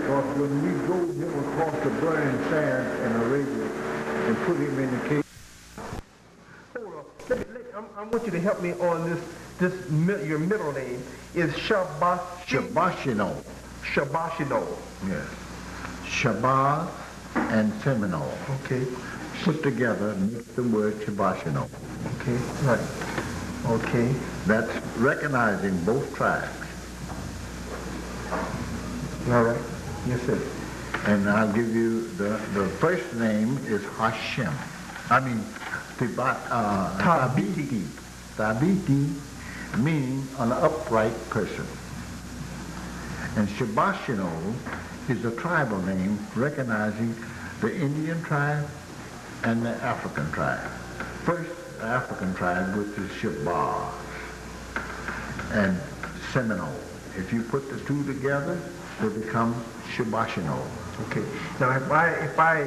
Because when we drove him across the burning sands in Arabia and put him in the cave. Hold on. I want you to help me on your middle name is Shabasinole. Shabasinole. Yes. Shabaz and Seminole. Okay. Put together make the word Shabasinole. Okay. Right. Okay. That's recognizing both tribes. All right. Yes, sir. And I'll give you the first name is Hashim. I mean, Thabiti. Thabiti meaning an upright person. And Shabasinole is a tribal name recognizing the Indian tribe and the African tribe. First, the African tribe, which is Shabaz and Seminole. If you put the two together, they become Shabasinole. Okay. Now, if I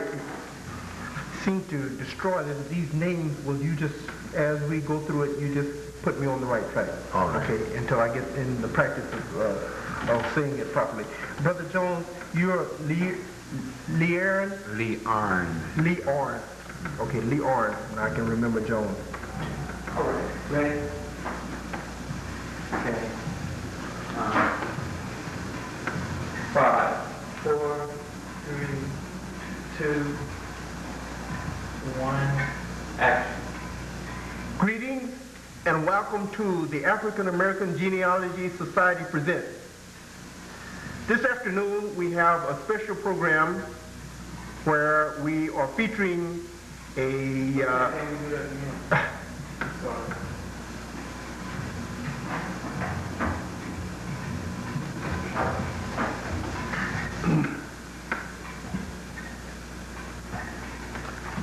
seem to destroy these names, will you just, as we go through it, you just put me on the right track? All right. Okay. Until I get in the practice of saying it properly. Brother Jones, you're Learn. Okay, Learn. I can remember Jones. All right. Ready? Okay. 5, 4, 3, 2, 1, action. Greetings and welcome to the African American Genealogy Society Presents. This afternoon we have a special program where we are featuring a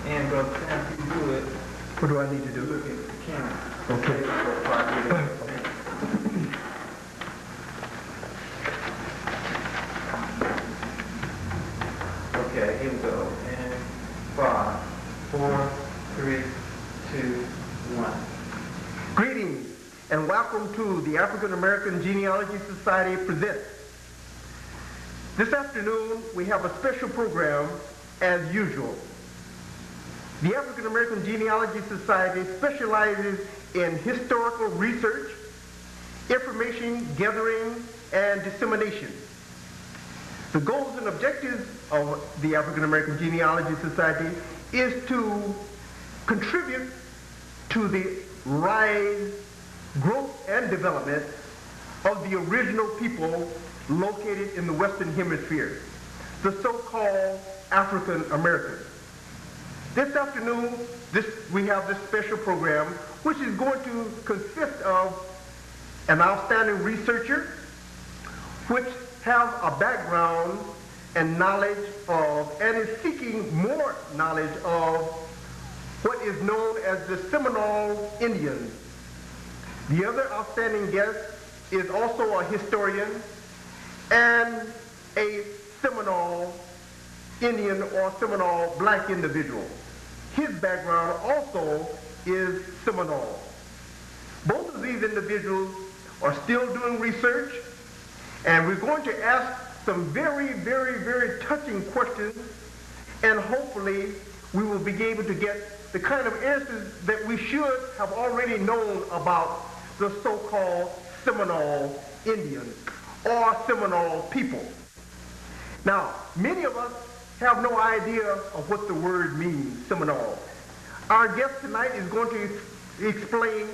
And Brother Sam, if you do it, what do I need to do? look at the camera. Okay. Okay, here we go. And 5, 4, 3, 2, 1. Greetings and welcome to the African American Genealogy Society Presents. This afternoon we have a special program as usual. The African American Genealogy Society specializes in historical research, information gathering, and dissemination. The goals and objectives of the African American Genealogy Society is to contribute to the rise, growth, and development of the original people located in the Western Hemisphere, the so-called African Americans. This afternoon, we have this special program, which is going to consist of an outstanding researcher, which has a background and knowledge of, and is seeking more knowledge of what is known as the Seminole Indians. The other outstanding guest is also a historian and a Seminole Indian or Seminole black individual. His background also is Seminole. Both of these individuals are still doing research, and we're going to ask some very, very, very touching questions, and hopefully we will be able to get the kind of answers that we should have already known about the so-called Seminole Indians or Seminole people. Now, many of us have no idea of what the word means, Seminole. Our guest tonight is going to explain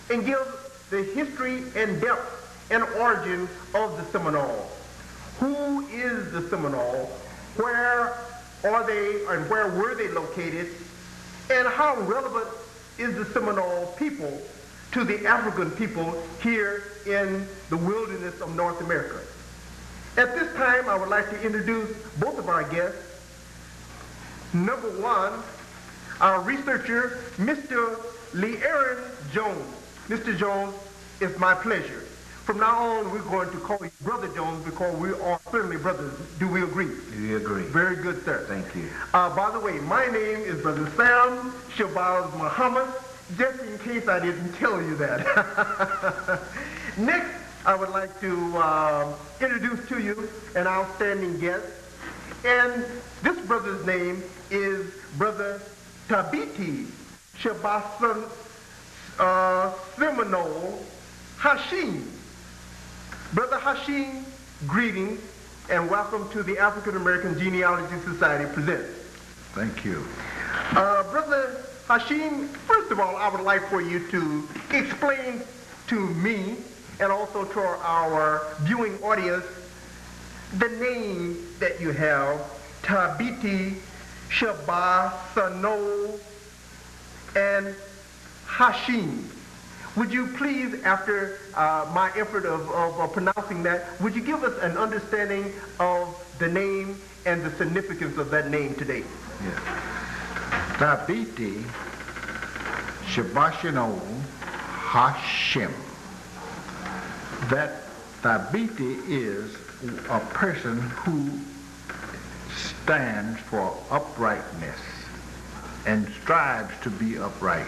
and give the history and depth and origin of the Seminole. Who is the Seminole? Where are they and where were they located? And how relevant is the Seminole people to the African people here in the wilderness of North America? At this time, I would like to introduce both of our guests. Number one, our researcher, Mr. Le'Aaron Jones. Mr. Jones, it's my pleasure. From now on, we're going to call you Brother Jones because we are certainly brothers. Do we agree? We agree. Very good, sir. Thank you. By the way, my name is Brother Sam Shabaz Muhammad, just in case I didn't tell you that. Next I would like to introduce to you an outstanding guest. And this brother's name is Brother Thabiti Shabasinole Hashim. Brother Hashim, greetings and welcome to the African American Genealogy Society Presents. Thank you. Brother Hashim, first of all, I would like for you to explain to me and also to our viewing audience the name that you have, Thabiti Shabasinole and Hashim. Would you please, after my effort of pronouncing that, would you give us an understanding of the name and the significance of that name today? Yes. Thabiti Shabasinole Hashim. That Thabiti is a person who stands for uprightness and strives to be upright.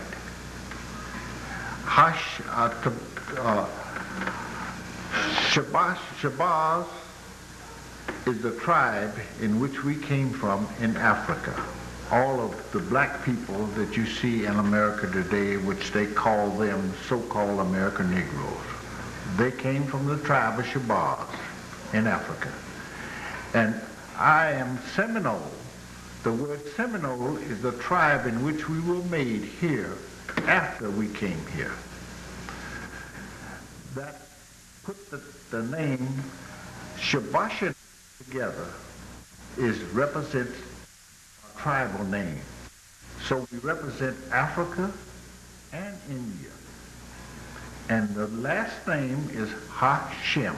Shabaz is the tribe in which we came from in Africa. All of the black people that you see in America today, which they call them so-called American Negroes, they came from the tribe of Shabaz in Africa. And I am Seminole. The word Seminole is the tribe in which we were made here after we came here. That put the name Shabasinole together represents a tribal name. So we represent Africa and India. And the last name is Hashim.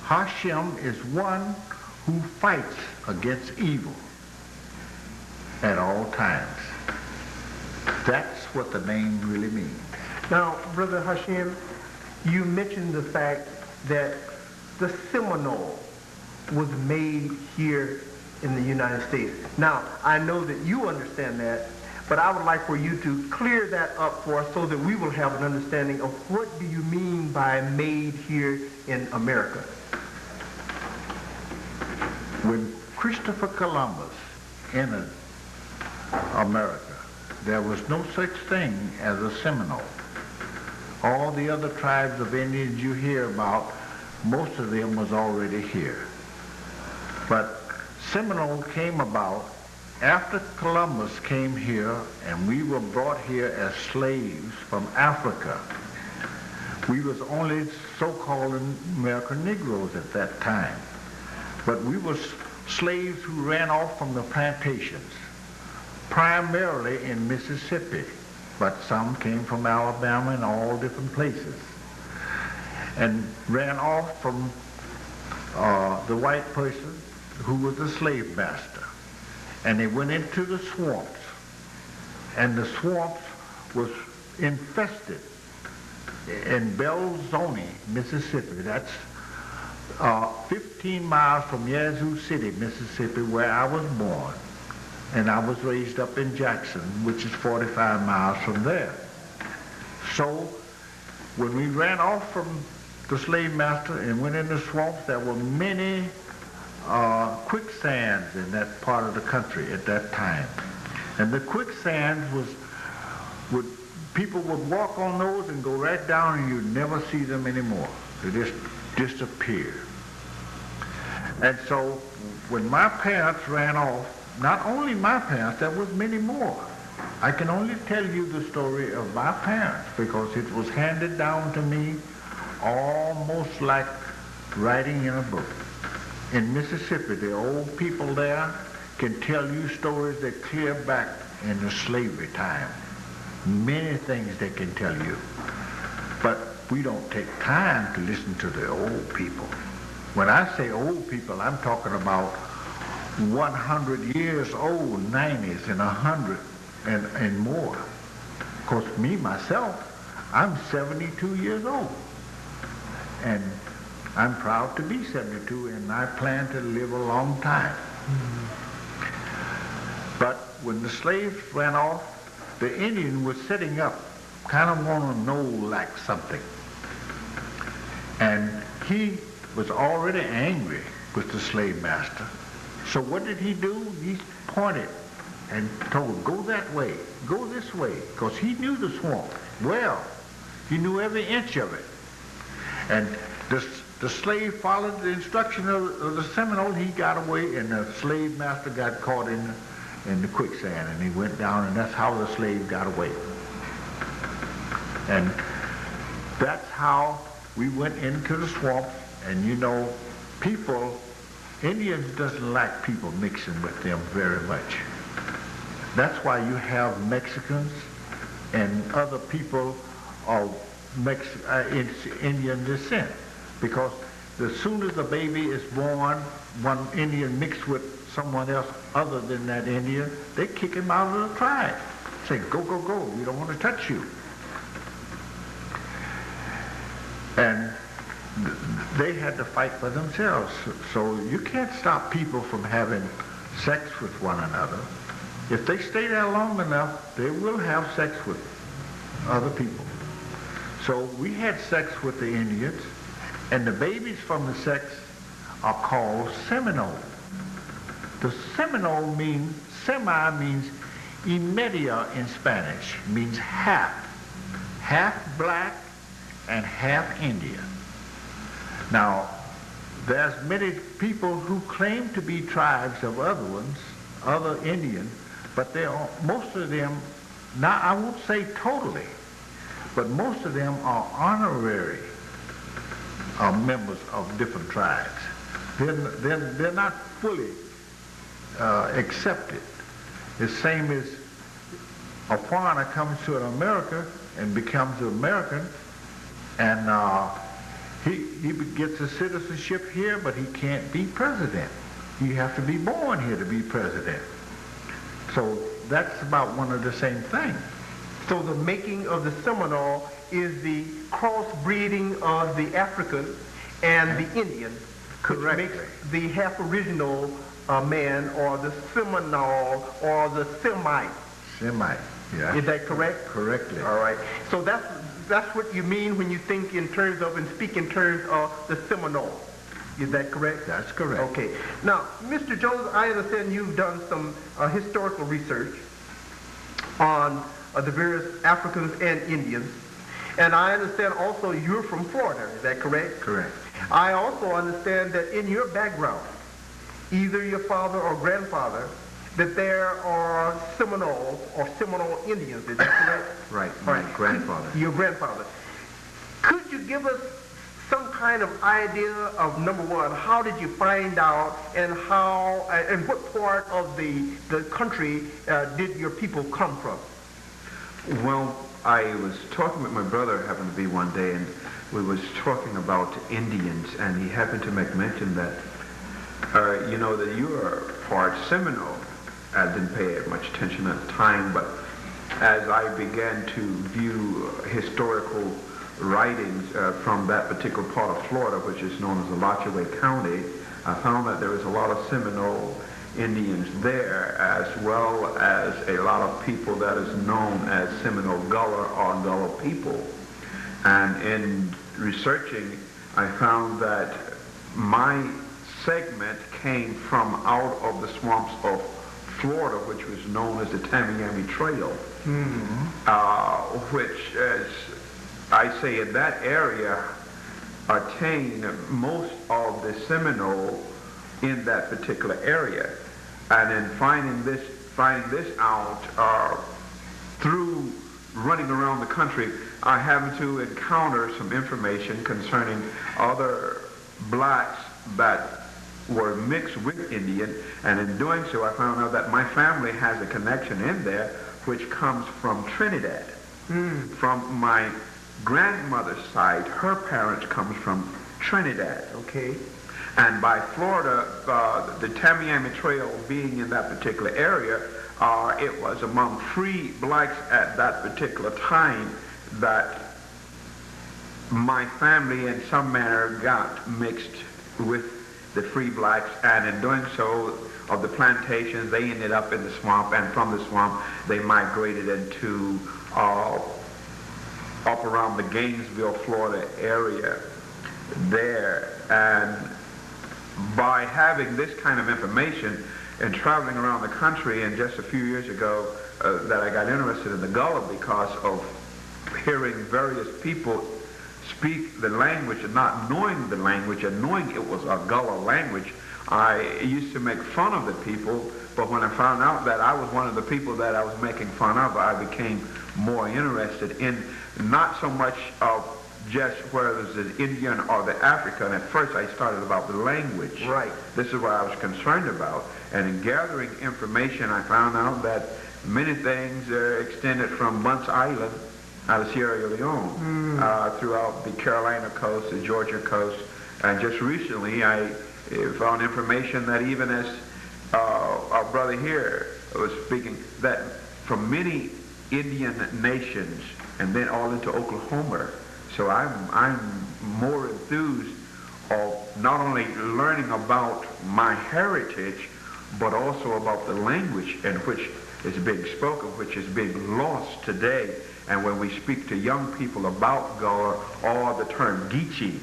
Hashim is one who fights against evil at all times. That's what the name really means. Now, Brother Hashim, you mentioned the fact that the Seminole was made here in the United States. Now, I know that you understand that, but I would like for you to clear that up for us so that we will have an understanding of what do you mean by made here in America. When Christopher Columbus entered America, there was no such thing as a Seminole. All the other tribes of Indians you hear about, most of them was already here. But Seminole came about after Columbus came here, and we were brought here as slaves from Africa. We was only so-called American Negroes at that time. But we were slaves who ran off from the plantations, primarily in Mississippi, but some came from Alabama and all different places, and ran off from the white person who was the slave master. And they went into the swamps, and the swamps was infested in Belzoni, Mississippi. That's 15 miles from Yazoo City, Mississippi, where I was born. And I was raised up in Jackson, which is 45 miles from there. So when we ran off from the slave master and went in the swamps, there were many quicksands in that part of the country at that time. And the quicksands people would walk on those and go right down, and you'd never see them anymore. They just disappeared. And so when my parents ran off, not only my parents, there was many more. I can only tell you the story of my parents because it was handed down to me almost like writing in a book. In Mississippi, the old people there can tell you stories that clear back in the slavery time. Many things they can tell you. But we don't take time to listen to the old people. When I say old people, I'm talking about 100 years old, 90s and 100 and more. Of course, me, myself, I'm 72 years old. And I'm proud to be 72, and I plan to live a long time. But when the slaves ran off, the Indian was sitting up, kind of want to know like something. And he was already angry with the slave master. So what did he do? He pointed and told, go that way, go this way, because he knew the swamp well. He knew every inch of it. And the slave followed the instruction of the Seminole. He got away, and the slave master got caught in the quicksand, and he went down, and that's how the slave got away. And that's how we went into the swamp. And you know, Indians doesn't like people mixing with them very much. That's why you have Mexicans and other people of Indian descent, because as soon as a baby is born, one Indian mixed with someone else other than that Indian, they kick him out of the tribe. Say, go, go, go, we don't want to touch you. And they had to fight for themselves. So you can't stop people from having sex with one another. If they stay there long enough, they will have sex with other people. So we had sex with the Indians, and the babies from the sex are called Seminole. The Seminole means, semi means imedia in Spanish, means half black and half Indian. Now, there's many people who claim to be tribes of other ones, other Indians, but most of them, now I won't say totally, but most of them are honorary members of different tribes. They're not fully accepted. The same as a foreigner comes to America and becomes an American, and he gets a citizenship here, but he can't be president. You have to be born here to be president. So that's about one of the same thing. So the making of the Seminole is the crossbreeding of the African and the Indian, which makes the half original man, or the Seminole, or the Semite. Semite, yeah. Is that correct? Correctly. All right. So that's what you mean when you think in terms of and speak in terms of the Seminole. Is that correct? That's correct. Okay. Now, Mr. Jones, I understand you've done some historical research on the various Africans and Indians. And I understand also you're from Florida. Is that correct? Correct. I also understand that in your background, either your father or grandfather, that there are Seminoles or Seminole Indians. Is that correct? Right. My grandfather. Your grandfather. Could you give us some kind of idea of, number one, how did you find out, and how and what part of the country did your people come from? Well, I was talking with my brother, happened to be one day, and we was talking about Indians, and he happened to make mention that, you know, that you are part Seminole. I didn't pay much attention at the time, but as I began to view historical writings from that particular part of Florida, which is known as Alachua County, I found that there was a lot of Seminole Indians there, as well as a lot of people that is known as Seminole Gullah or Gullah people. And in researching, I found that my segment came from out of the swamps of Florida, which was known as the Tamiami Trail, which, as I say, in that area attained most of the Seminole in that particular area. And in finding this out through running around the country, I happened to encounter some information concerning other blacks that were mixed with Indian, and in doing so I found out that my family has a connection in there which comes from Trinidad. From my grandmother's side, her parents comes from Trinidad. Okay. And by Florida, the Tamiami Trail being in that particular area, it was among free blacks at that particular time that my family in some manner got mixed with the free blacks, and in doing so, of the plantations, they ended up in the swamp, and from the swamp, they migrated into up around the Gainesville, Florida area. there. And by having this kind of information and traveling around the country, and just a few years ago that I got interested in the Gullah because of hearing various people speak the language and not knowing the language and knowing it was a Gullah language. I used to make fun of the people, but when I found out that I was one of the people that I was making fun of, I became more interested in not so much of just whether it's the Indian or the African. At first I started about the language. Right. This is what I was concerned about. And in gathering information, I found out that many things are extended from Bunce Island out of Sierra Leone throughout the Carolina coast, the Georgia coast. And just recently I found information that even as our brother here was speaking, that from many Indian nations and then all into Oklahoma. So I'm more enthused of not only learning about my heritage, but also about the language in which is being spoken, which is being lost today. And when we speak to young people about Gullah or the term Geechee,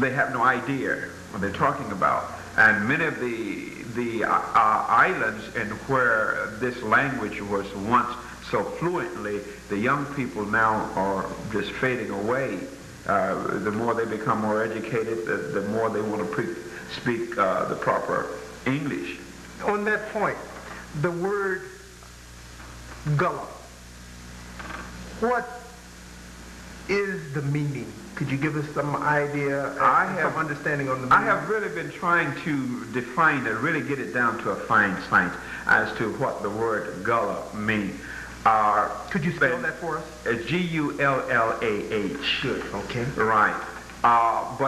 they have no idea what they're talking about. And many of the islands in where this language was once so fluently, the young people now are just fading away. The more they become more educated, the more they want to speak the proper English. On that point, the word Gullah, what is the meaning? Could you give us some idea, some understanding on the meaning? I have really been trying to define it, really get it down to a fine science as to what the word Gullah means. Could you spell that for us? Gullah. Good. Okay. Right. But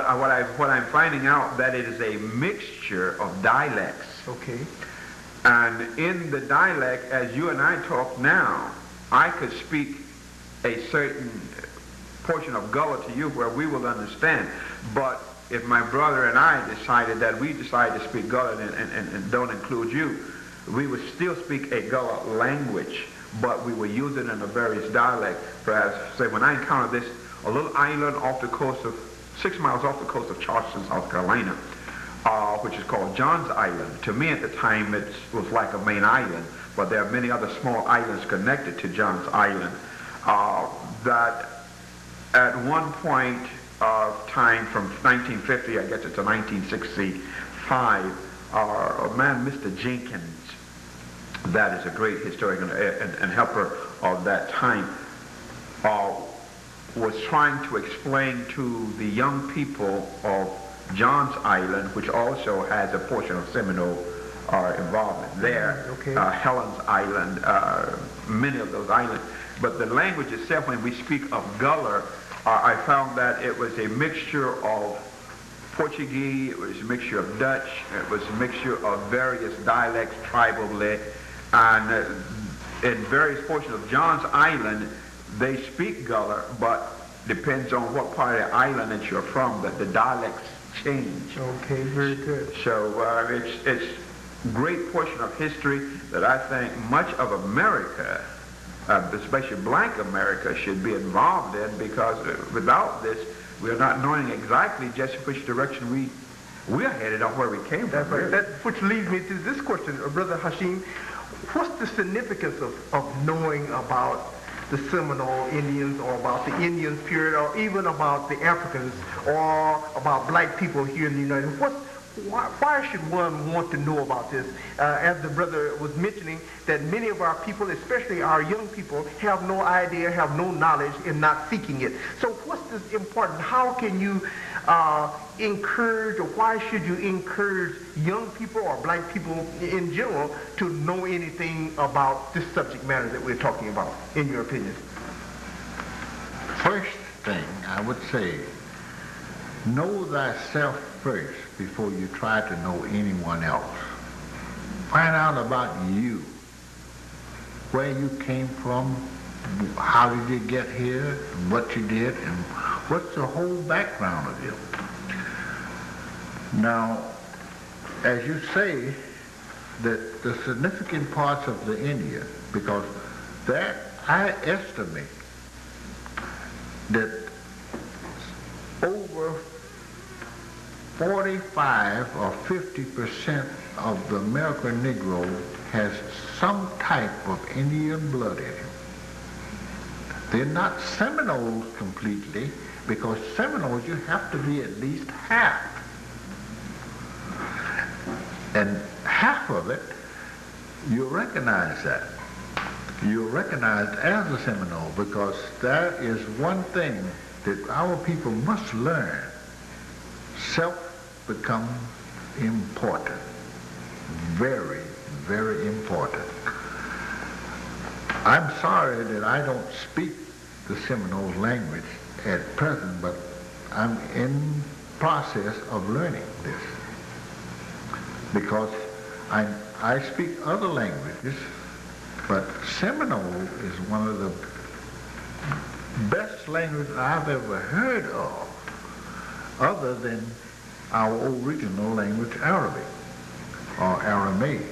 what I'm finding out that it is a mixture of dialects. Okay. And in the dialect, as you and I talk now, I could speak a certain portion of Gullah to you where we will understand. But if my brother and I decided to speak Gullah and don't include you, we would still speak a Gullah language, but we will use it in a various dialect. Perhaps, say, when I encounter this, a little island off the coast of, 6 miles off the coast of Charleston, South Carolina, which is called John's Island. To me at the time, it was like a main island, but there are many other small islands connected to John's Island. That at one point of time from 1950, I guess it's to 1965, a man, Mr. Jenkins, that is a great historian and helper of that time, was trying to explain to the young people of John's Island, which also has a portion of Seminole involvement there, okay. Helen's Island, many of those islands. But the language itself, when we speak of Gullah, I found that it was a mixture of Portuguese, it was a mixture of Dutch, it was a mixture of various dialects tribally, and in various portions of John's Island, they speak Gullah, but depends on what part of the island that you're from, that the dialects change. Okay, very good. So it's a great portion of history that I think much of America, especially black America, should be involved in, because without this, we're not knowing exactly just which direction we're headed on where we came from. That's right. That, which leads me to this question, Brother Hashim. What's the significance of knowing about the Seminole Indians, or about the Indians period, or even about the Africans, or about black people here in the United States? Why should one want to know about this? As the brother was mentioning, that many of our people, especially our young people, have no idea, have no knowledge, and not seeking it. So what's this important? How can you encourage, or why should you encourage young people or black people in general to know anything about this subject matter that we're talking about, in your opinion? First thing I would say, know thyself first before you try to know anyone else. Find out about you, where you came from, how did you get here, and what you did, and what's the whole background of you. Now, as you say, that the significant parts of the India, because that I estimate that 45 or 50% of the American Negro has some type of Indian blood in him. They're not Seminoles completely, because Seminoles you have to be at least half. And half of it, you recognize that. You're recognized as a Seminole, because that is one thing that our people must learn. Self becomes important. Very, very important. I'm sorry that I don't speak the Seminole language at present, but I'm in process of learning this. Because I speak other languages, but Seminole is one of the best languages I've ever heard of, other than our original language, Arabic or Aramaic.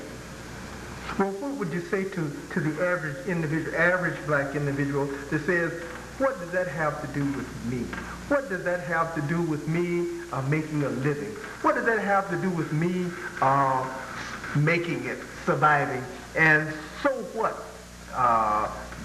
Well, what would you say to the average individual, average black individual that says, what does that have to do with me? What does that have to do with me making a living? What does that have to do with me making it, surviving? And so what?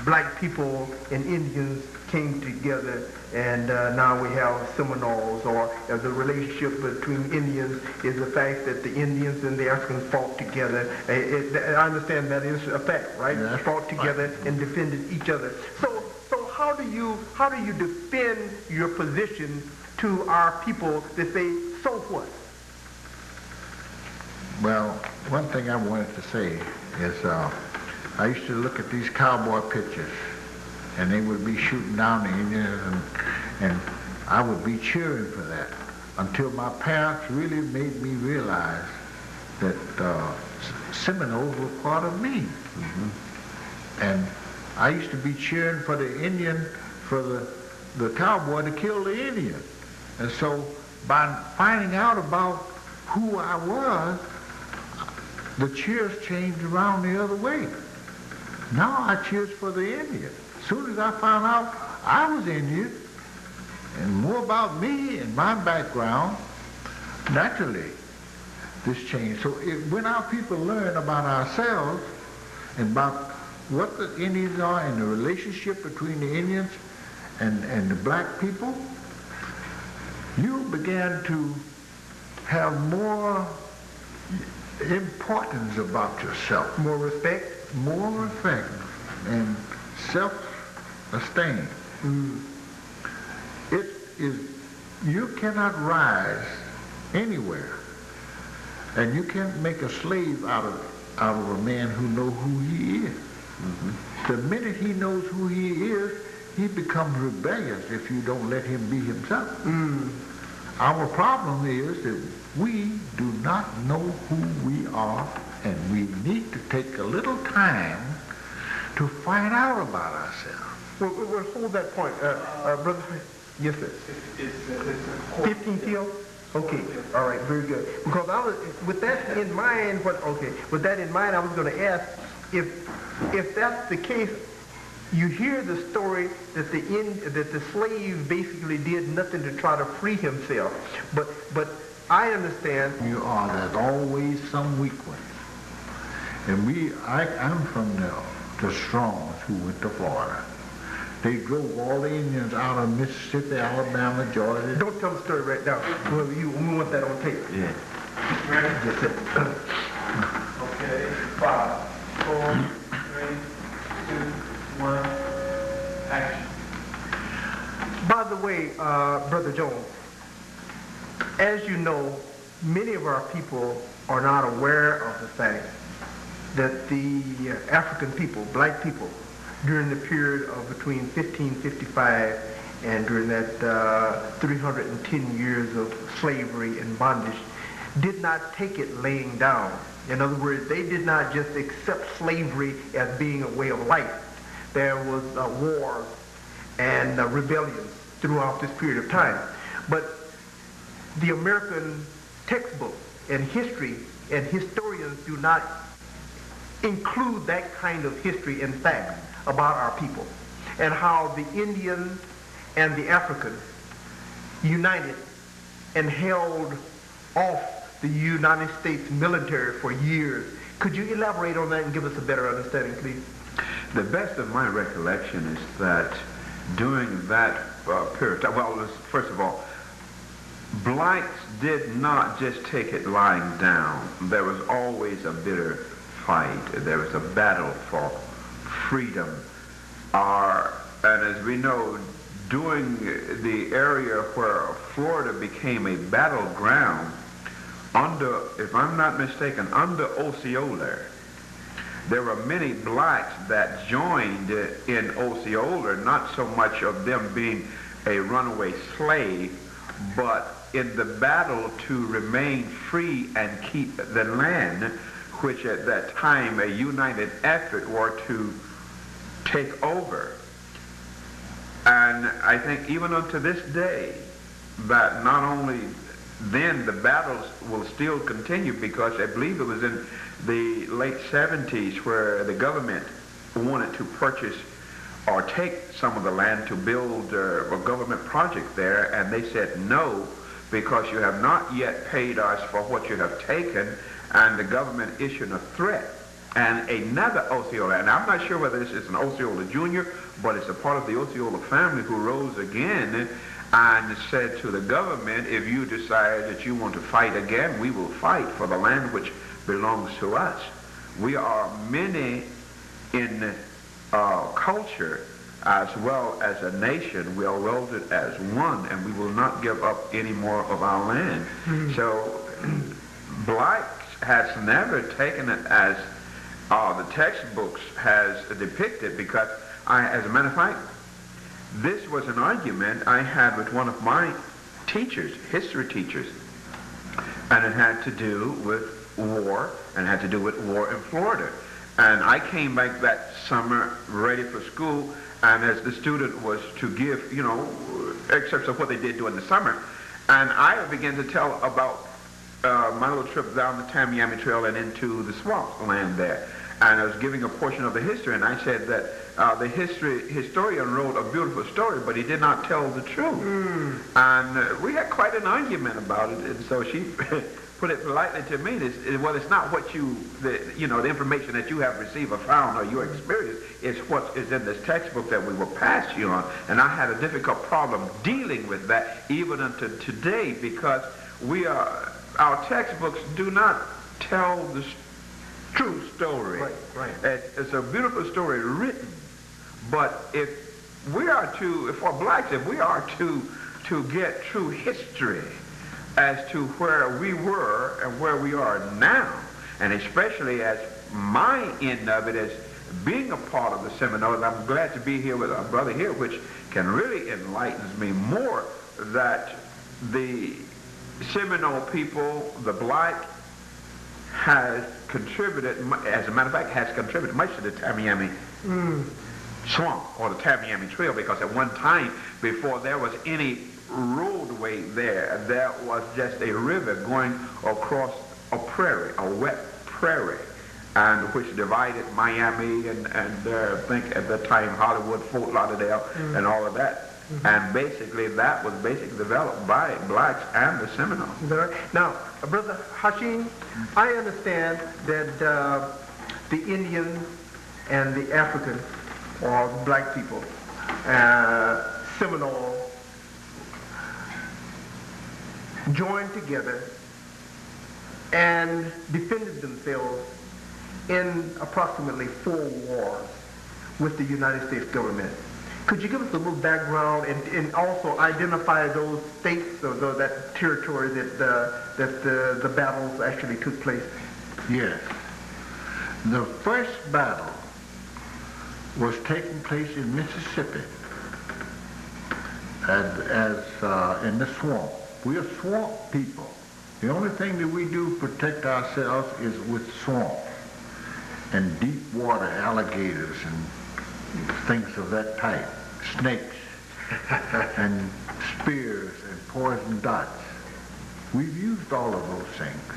Black people and Indians came together, and now we have Seminoles, or the relationship between Indians is the fact that the Indians and the Africans fought together. I understand that is a fact, right? Yeah, fought together and defended each other. So how do you defend your position to our people that say, so what? Well, one thing I wanted to say is I used to look at these cowboy pictures, and they would be shooting down the Indians, and I would be cheering for that, until my parents really made me realize that Seminoles were part of me. Mm-hmm. And I used to be cheering for the Indian, for the cowboy to kill the Indian. And so by finding out about who I was, the cheers changed around the other way. Now I cheers for the Indian. As soon as I found out I was Indian, and more about me and my background, naturally this changed. So when our people learn about ourselves and about what the Indians are and the relationship between the Indians and the black people, you began to have more importance about yourself. More respect? More respect and self-esteem. It is, you cannot rise anywhere, and you can't make a slave out of a man who knows who he is. Mm-hmm. The minute he knows who he is, he becomes rebellious if you don't let him be himself. Our problem is that we do not know who we are, and we need to take a little time to find out about ourselves. Well, hold that point, brother. Yes, sir. It's 15 field? Okay. All right. Very good. Because I was, with that in mind, with that in mind, I was going to ask if that's the case. You hear the story that the slave basically did nothing to try to free himself, but I understand. There's always some weak ones. And I'm from the Strongs who went to Florida. They drove all the Indians out of Mississippi, Alabama, Georgia. Don't tell the story right now. We want that on tape. Yeah. ready? That's it. Okay. 5, 4, 3, 2, 1. Action. By the way, Brother Jones, as you know, many of our people are not aware of the fact that the African people, black people, during the period of between 1555 and during that 310 years of slavery and bondage, did not take it laying down. In other words, they did not just accept slavery as being a way of life. There was wars and rebellions throughout this period of time. But the American textbook and history and historians do not include that kind of history and facts about our people, and how the Indian and the African united and held off the United States military for years. Could you elaborate on that and give us a better understanding, please? The best of my recollection is that during that period, well, first of all, blacks did not just take it lying down. There was always a bitter fight. There was a battle for freedom. And as we know, during the area where Florida became a battleground, under, if I'm not mistaken, under Osceola, there were many blacks that joined in Osceola, not so much of them being a runaway slave, but in the battle to remain free and keep the land, which at that time a united effort were to take over. And I think even unto this day, that not only then the battles will still continue, because I believe it was in the late 70s where the government wanted to purchase or take some of the land to build a government project there, and they said no, because you have not yet paid us for what you have taken, and the government issued a threat. And another Osceola, and I'm not sure whether this is an Osceola Jr., but it's a part of the Osceola family who rose again and said to the government, if you decide that you want to fight again, we will fight for the land which belongs to us. We are many in culture as well as a nation. We are welded as one, and we will not give up any more of our land. So blacks has never taken it as the textbooks has depicted, because as a matter of fact, this was an argument I had with one of my teachers, history teachers, and it had to do with war, and had to do with war in Florida. And I came back that summer ready for school, and as the student was to give, excerpts of what they did during the summer, and I began to tell about my little trip down the Tamiami Trail and into the swamp land there. And I was giving a portion of the history, and I said that the historian wrote a beautiful story, but he did not tell the truth. And we had quite an argument about it, and so she put it politely to me, well, it's not what the information that you have received or found or your experience, it's what is in this textbook that we will pass you on. And I had a difficult problem dealing with that even until today, because our textbooks do not tell the true story. Right. It's a beautiful story written, but if we are to get true history as to where we were and where we are now, and especially as my end of it as being a part of the Seminoles, I'm glad to be here with our brother here, which can really enlighten me more, that the Seminole people, the black, has contributed, as a matter of fact, has contributed much to the Tamiami swamp or the Tamiami Trail, because at one time, before there was any roadway there was just a river going across a prairie, a wet prairie, and which divided Miami and I think at the time Hollywood, Fort Lauderdale, and all of that. And basically that was developed by blacks and the Seminoles. Now, Brother Hashim, I understand that the Indians and the Africans, or black people, Seminole, joined together and defended themselves in approximately 4 wars with the United States government. Could you give us a little background and also identify those states or that territory that the battles actually took place? Yes. The first battle was taking place in Mississippi, as in the swamp. We are swamp people. The only thing that we do to protect ourselves is with swamp and deep water alligators and things of that type, snakes and spears and poison dots. We've used all of those things,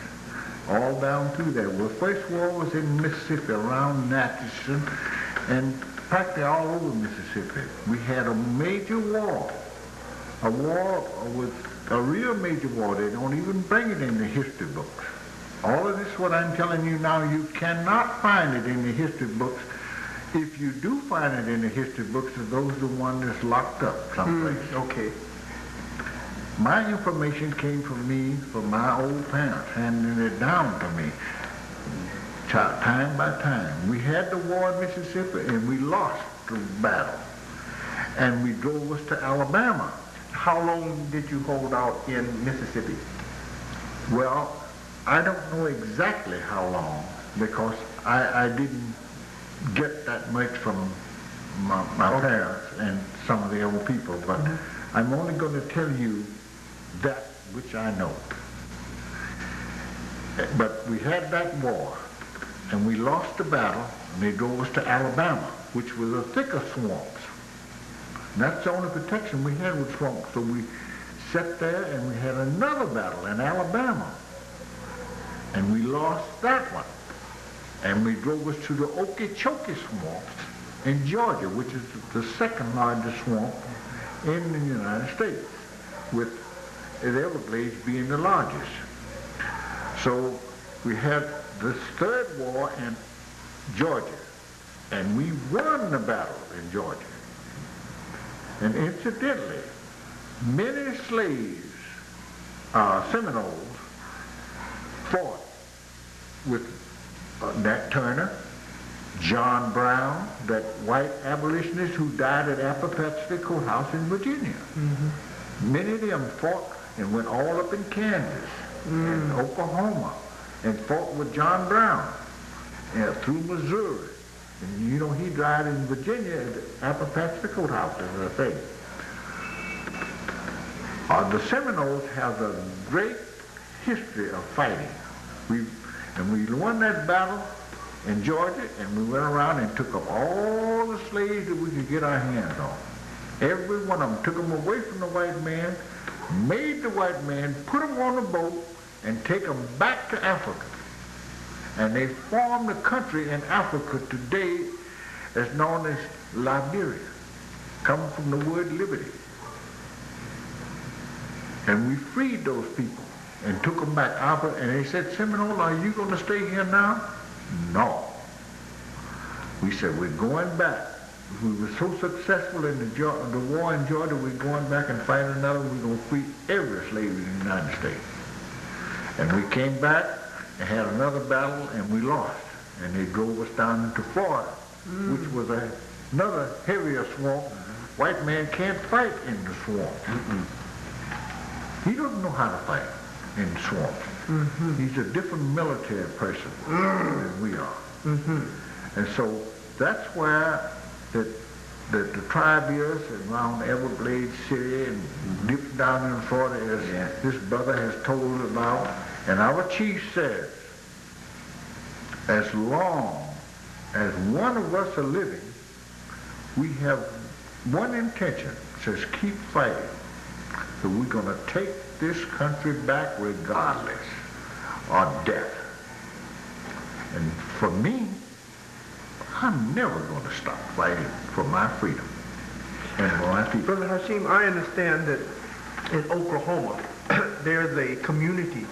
all down through there. Well, the first war was in Mississippi, around Natchez, and practically all over Mississippi. We had a major war, a war with a real major war. They don't even bring it in the history books. All of this, what I'm telling you now, you cannot find it in the history books. If you do find it in the history books, those are the ones that's locked up someplace. Okay. My information came from me, from my old parents, handing it down to me, time by time. We had the war in Mississippi, and we lost the battle. And we drove us to Alabama. How long did you hold out in Mississippi? Well, I don't know exactly how long, because I didn't get that much from my parents and some of the old people, but I'm only going to tell you that which I know. But we had that war, and we lost the battle, and they drove us to Alabama, which was a thicker swamps. And that's the only protection we had with swamps. So we sat there, and we had another battle in Alabama, and we lost that one. And we drove us to the Okeechobee swamps in Georgia, which is the second largest swamp in the United States, with the Everglades being the largest. So we had this third war in Georgia, and we won the battle in Georgia. And incidentally, many slaves, Seminoles, fought with Nat Turner, John Brown, that white abolitionist who died at Appahatchee Courthouse in Virginia. Many of them fought and went all up in Kansas and Oklahoma and fought with John Brown through Missouri. And you know, he died in Virginia at Appahatchee Courthouse, as I say. The Seminoles have a great history of fighting. And we won that battle in Georgia, and we went around and took up all the slaves that we could get our hands on. Every one of them, took them away from the white man, made the white man put them on a boat and take them back to Africa. And they formed a country in Africa today that's known as Liberia, coming from the word liberty. And we freed those people and took them back out, and they said, Seminole, are you going to stay here now? No. We said, we're going back. We were so successful in the war in Georgia, we're going back and fight another. We're going to free every slave in the United States. And we came back and had another battle, and we lost. And they drove us down into Florida, which was another heavier swamp. White man can't fight in the swamp. He doesn't know how to fight in the swamp. He's a different military person than we are. And so that's where the tribe is around Everglades City and deep down in Florida, as this brother has told about. And our chief says, as long as one of us are living, we have one intention, says keep fighting. So we're going to take this country back regardless of death. And for me, I'm never going to stop fighting for my freedom and for my people. Brother Hashim, I understand that in Oklahoma, there's a community,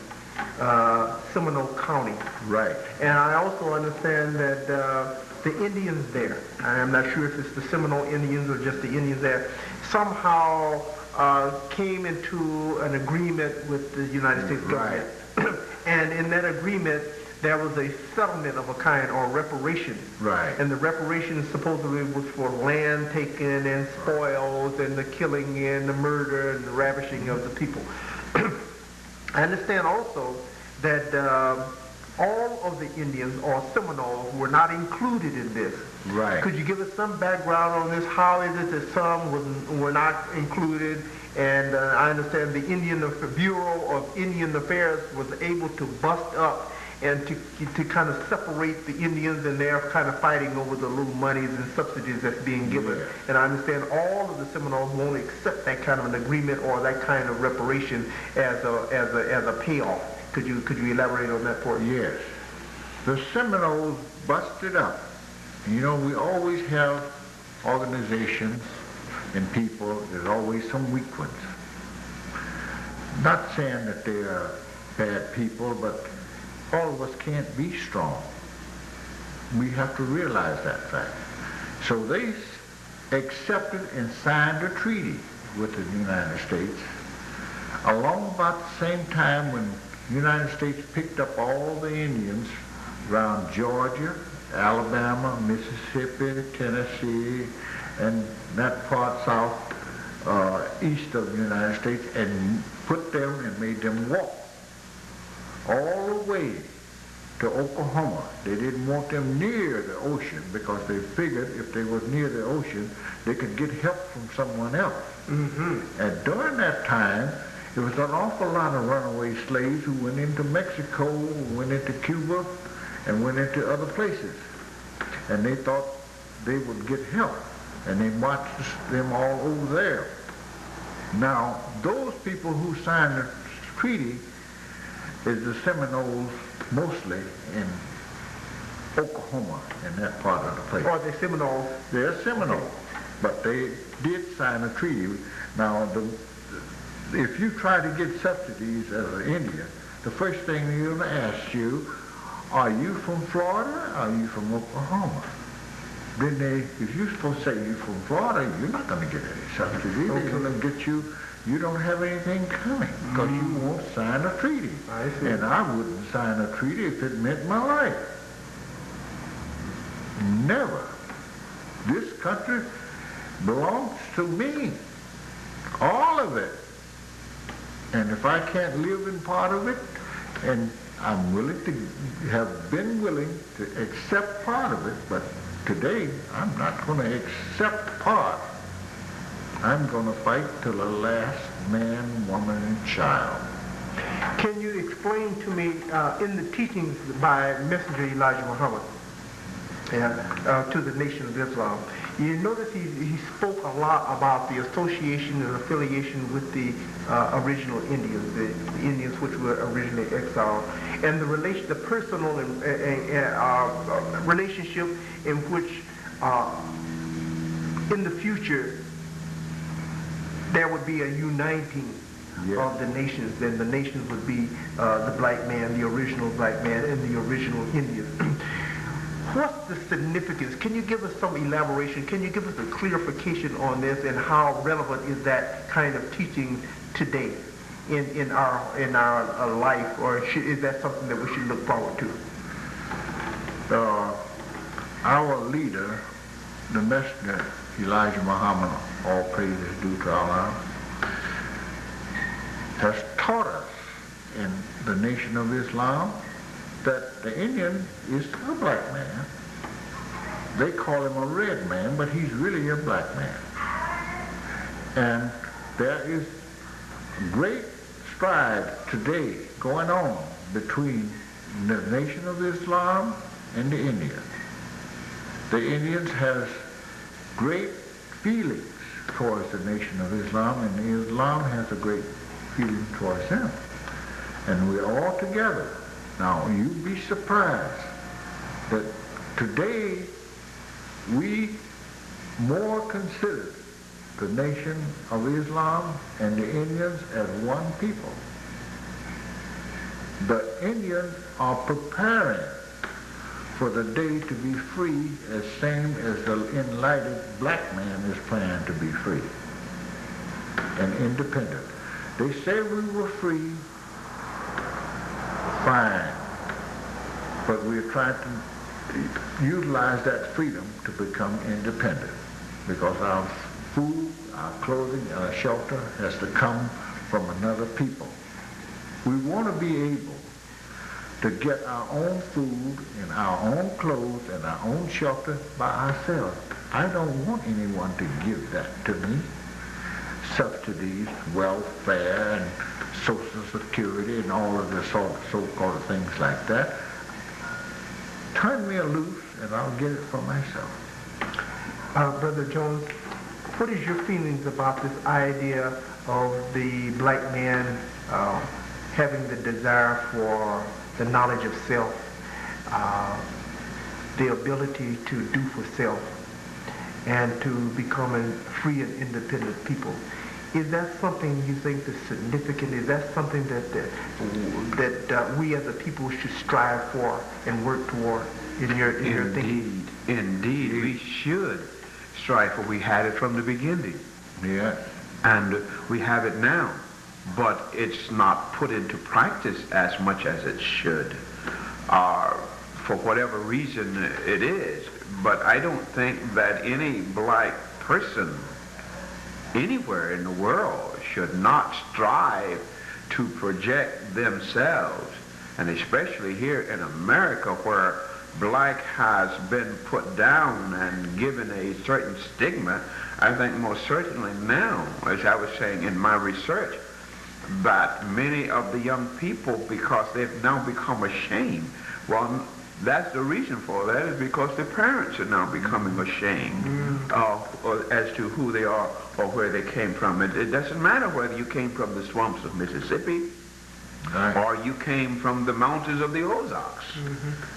Seminole County. Right. And I also understand that the Indians there, I'm not sure if it's the Seminole Indians or just the Indians there, somehow came into an agreement with the United States government. And in that agreement, there was a settlement of a kind, or reparation. Right. And the reparation supposedly was for land taken and spoils and the killing and the murder and the ravishing of the people. I understand also that all of the Indians or Seminoles were not included in this. Right. Could you give us some background on this? How is it that some were not included? And I understand the Bureau of Indian Affairs was able to bust up and to kind of separate the Indians, and they're kind of fighting over the little monies and subsidies that's being given. Yeah. And I understand all of the Seminoles won't accept that kind of an agreement or that kind of reparation as a payoff. Could you elaborate on that for us? Yes. The Seminoles busted up. You know, we always have organizations and people, there's always some weak ones. Not saying that they are bad people, but all of us can't be strong. We have to realize that fact. So they accepted and signed a treaty with the United States along about the same time when the United States picked up all the Indians around Georgia, Alabama, Mississippi, Tennessee, and that part south, east of the United States, and put them and made them walk all the way to Oklahoma. They didn't want them near the ocean because they figured if they were near the ocean, they could get help from someone else. Mm-hmm. And during that time, there was an awful lot of runaway slaves who went into Mexico, went into Cuba, and went into other places. And they thought they would get help. And they marched them all over there. Now, those people who signed the treaty is the Seminoles, mostly in Oklahoma, in that part of the place. Or the Seminoles? They're Seminoles, okay. But they did sign a treaty. Now, if you try to get subsidies as an Indian, the first thing they're going to ask you, are you from Florida or are you from Oklahoma? Then if you're supposed to say you're from Florida, you're not going to get any subsidies. Okay. They're going to get you don't have anything coming because you won't sign a treaty. I see. And I wouldn't sign a treaty if it meant my life. Never. This country belongs to me. All of it. And if I can't live in part of it, and I'm willing to, have been willing to accept part of it, but today I'm not going to accept part. I'm going to fight till the last man, woman, and child. Can you explain to me in the teachings by Messenger Elijah Muhammad to the Nation of Islam, you notice he spoke a lot about the association and affiliation with the original Indians, the Indians which were originally exiled, and the personal relationship in which in the future there would be a uniting of the nations. Then the nations would be the black man, the original black man, and the original Indians. What's the significance? Can you give us some elaboration? Can you give us a clarification on this, and how relevant is that kind of teaching today in our life, or is that something that we should look forward to? Our leader, the Messenger Elijah Muhammad, all praise is due to Allah, has taught us in the Nation of Islam that the Indian is a black man. They call him a red man, but he's really a black man. And there is great strides today going on between the Nation of Islam and the Indians. The Indians has great feelings towards the Nation of Islam, and Islam has a great feeling towards them. And we're all together. Now, you'd be surprised that today we more consider the Nation of Islam and the Indians as one people. The Indians are preparing for the day to be free, as same as the enlightened black man is planning to be free and independent. They say we were free, fine, but we're trying to utilize that freedom to become independent because our food, our clothing, and our shelter has to come from another people. We want to be able to get our own food and our own clothes and our own shelter by ourselves. I don't want anyone to give that to me. Subsidies, welfare, and Social Security, and all of the so-called things like that. Turn me loose, and I'll get it for myself. Brother Jones, what is your feelings about this idea of the black man having the desire for the knowledge of self, the ability to do for self, and to become a free and independent people? Is that something you think is significant? Is that something that we as a people should strive for and work toward in your thinking? Indeed, we should strive for. We had it from the beginning. Yeah. And we have it now. But it's not put into practice as much as it should. For whatever reason it is. But I don't think that any black person anywhere in the world should not strive to project themselves, and especially here in America where black has been put down and given a certain stigma. I think most certainly now, as I was saying in my research, that many of the young people, because they've now become ashamed, well, that's the reason for that, is because the parents are now becoming ashamed as to who they are or where they came from. It doesn't matter whether you came from the swamps of Mississippi or you came from the mountains of the Ozarks.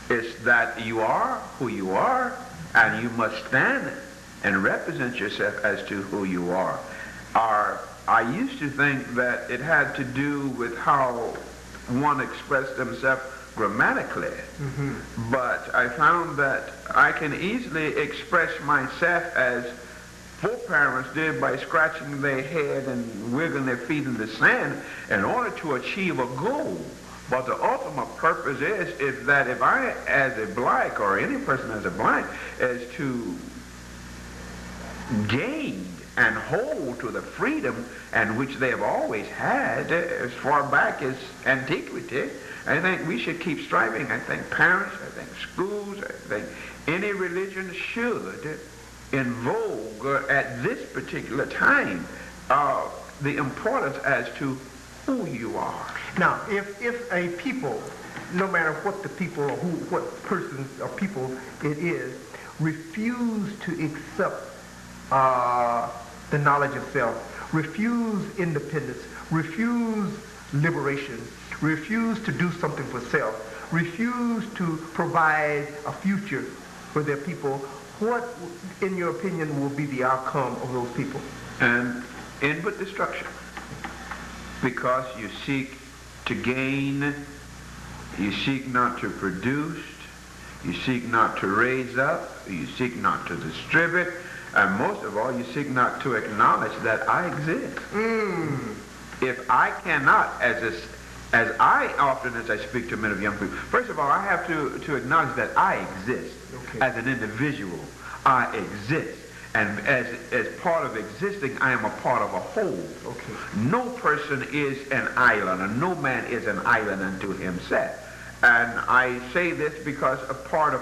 It's that you are who you are, and you must stand and represent yourself as to who you are. I used to think that it had to do with how one expressed themselves grammatically, but I found that I can easily express myself as foreparents did by scratching their head and wiggling their feet in the sand in order to achieve a goal. But the ultimate purpose is that if I, as a black, or any person as a black, is to gain and hold to the freedom and which they have always had as far back as antiquity, I think we should keep striving. I think parents, I think schools, I think any religion should in vogue at this particular time the importance as to who you are. Now, if a people, no matter what the people or what persons or people it is, refuse to accept the knowledge of self, refuse independence, refuse liberation, refuse to do something for self, refuse to provide a future for their people, what, in your opinion, will be the outcome of those people? And inward destruction. Because you seek to gain, you seek not to produce, you seek not to raise up, you seek not to distribute, and most of all, you seek not to acknowledge that I exist. If I cannot, as I often, as I speak to many of young people, first of all, I have to acknowledge that I exist as an individual. I exist. And as part of existing, I am a part of a whole. No person is an island, and no man is an island unto himself. And I say this because a part of,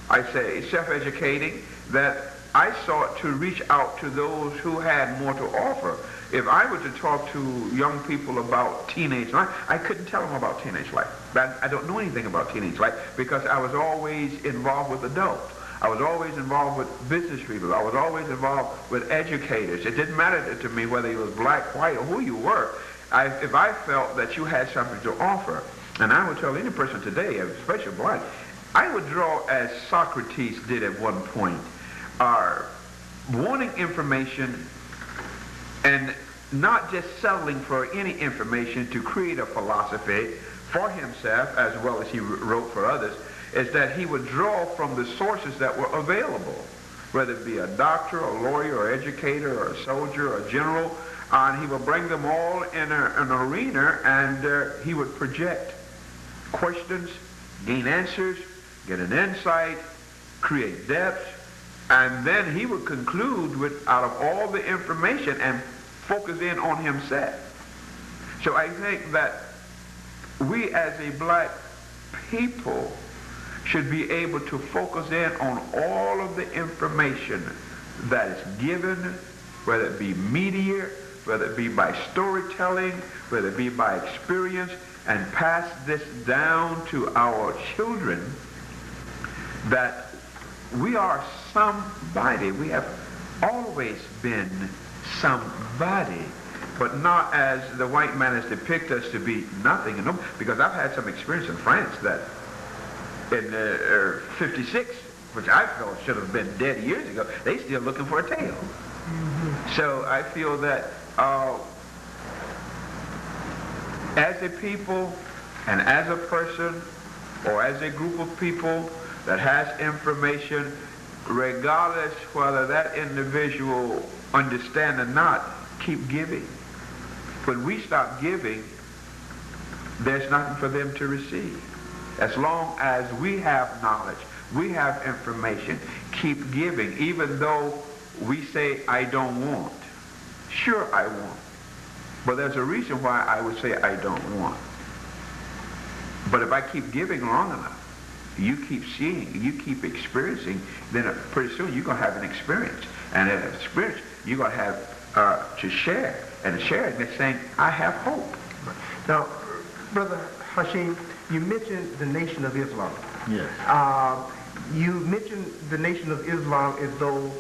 I say, self-educating, that I sought to reach out to those who had more to offer. If I were to talk to young people about teenage life, I couldn't tell them about teenage life. I don't know anything about teenage life because I was always involved with adults. I was always involved with business people. I was always involved with educators. It didn't matter to me whether you was black, white, or who you were. If I felt that you had something to offer, and I would tell any person today, especially black, I would draw as Socrates did at one point, wanting information and not just settling for any information to create a philosophy for himself as well as he wrote for others, is that he would draw from the sources that were available, whether it be a doctor, a lawyer, or educator, or a soldier, or a general, and he would bring them all in an arena, and he would project questions, gain answers, get an insight, create depth, and then he would conclude with, out of all the information, and focus in on himself. So I think that we as a black people should be able to focus in on all of the information that is given, whether it be media, whether it be by storytelling, whether it be by experience, and pass this down to our children, that we are somebody. We have always been somebody, but not as the white man has depicted us to be nothing. Because I've had some experience in France that in 56, which I felt should have been dead years ago, they still looking for a tail. So I feel that as a people and as a person or as a group of people that has information, regardless whether that individual understand or not, keep giving. When we stop giving, there's nothing for them to receive. As long as we have knowledge, we have information, keep giving, even though we say, I don't want. Sure, I want. But there's a reason why I would say I don't want. But if I keep giving long enough, you keep seeing, you keep experiencing, then pretty soon you're going to have an experience. And an experience you're going to have to share. And sharing is saying, I have hope. Now, Brother Hashim, you mentioned the Nation of Islam. Yes. You mentioned the Nation of Islam as though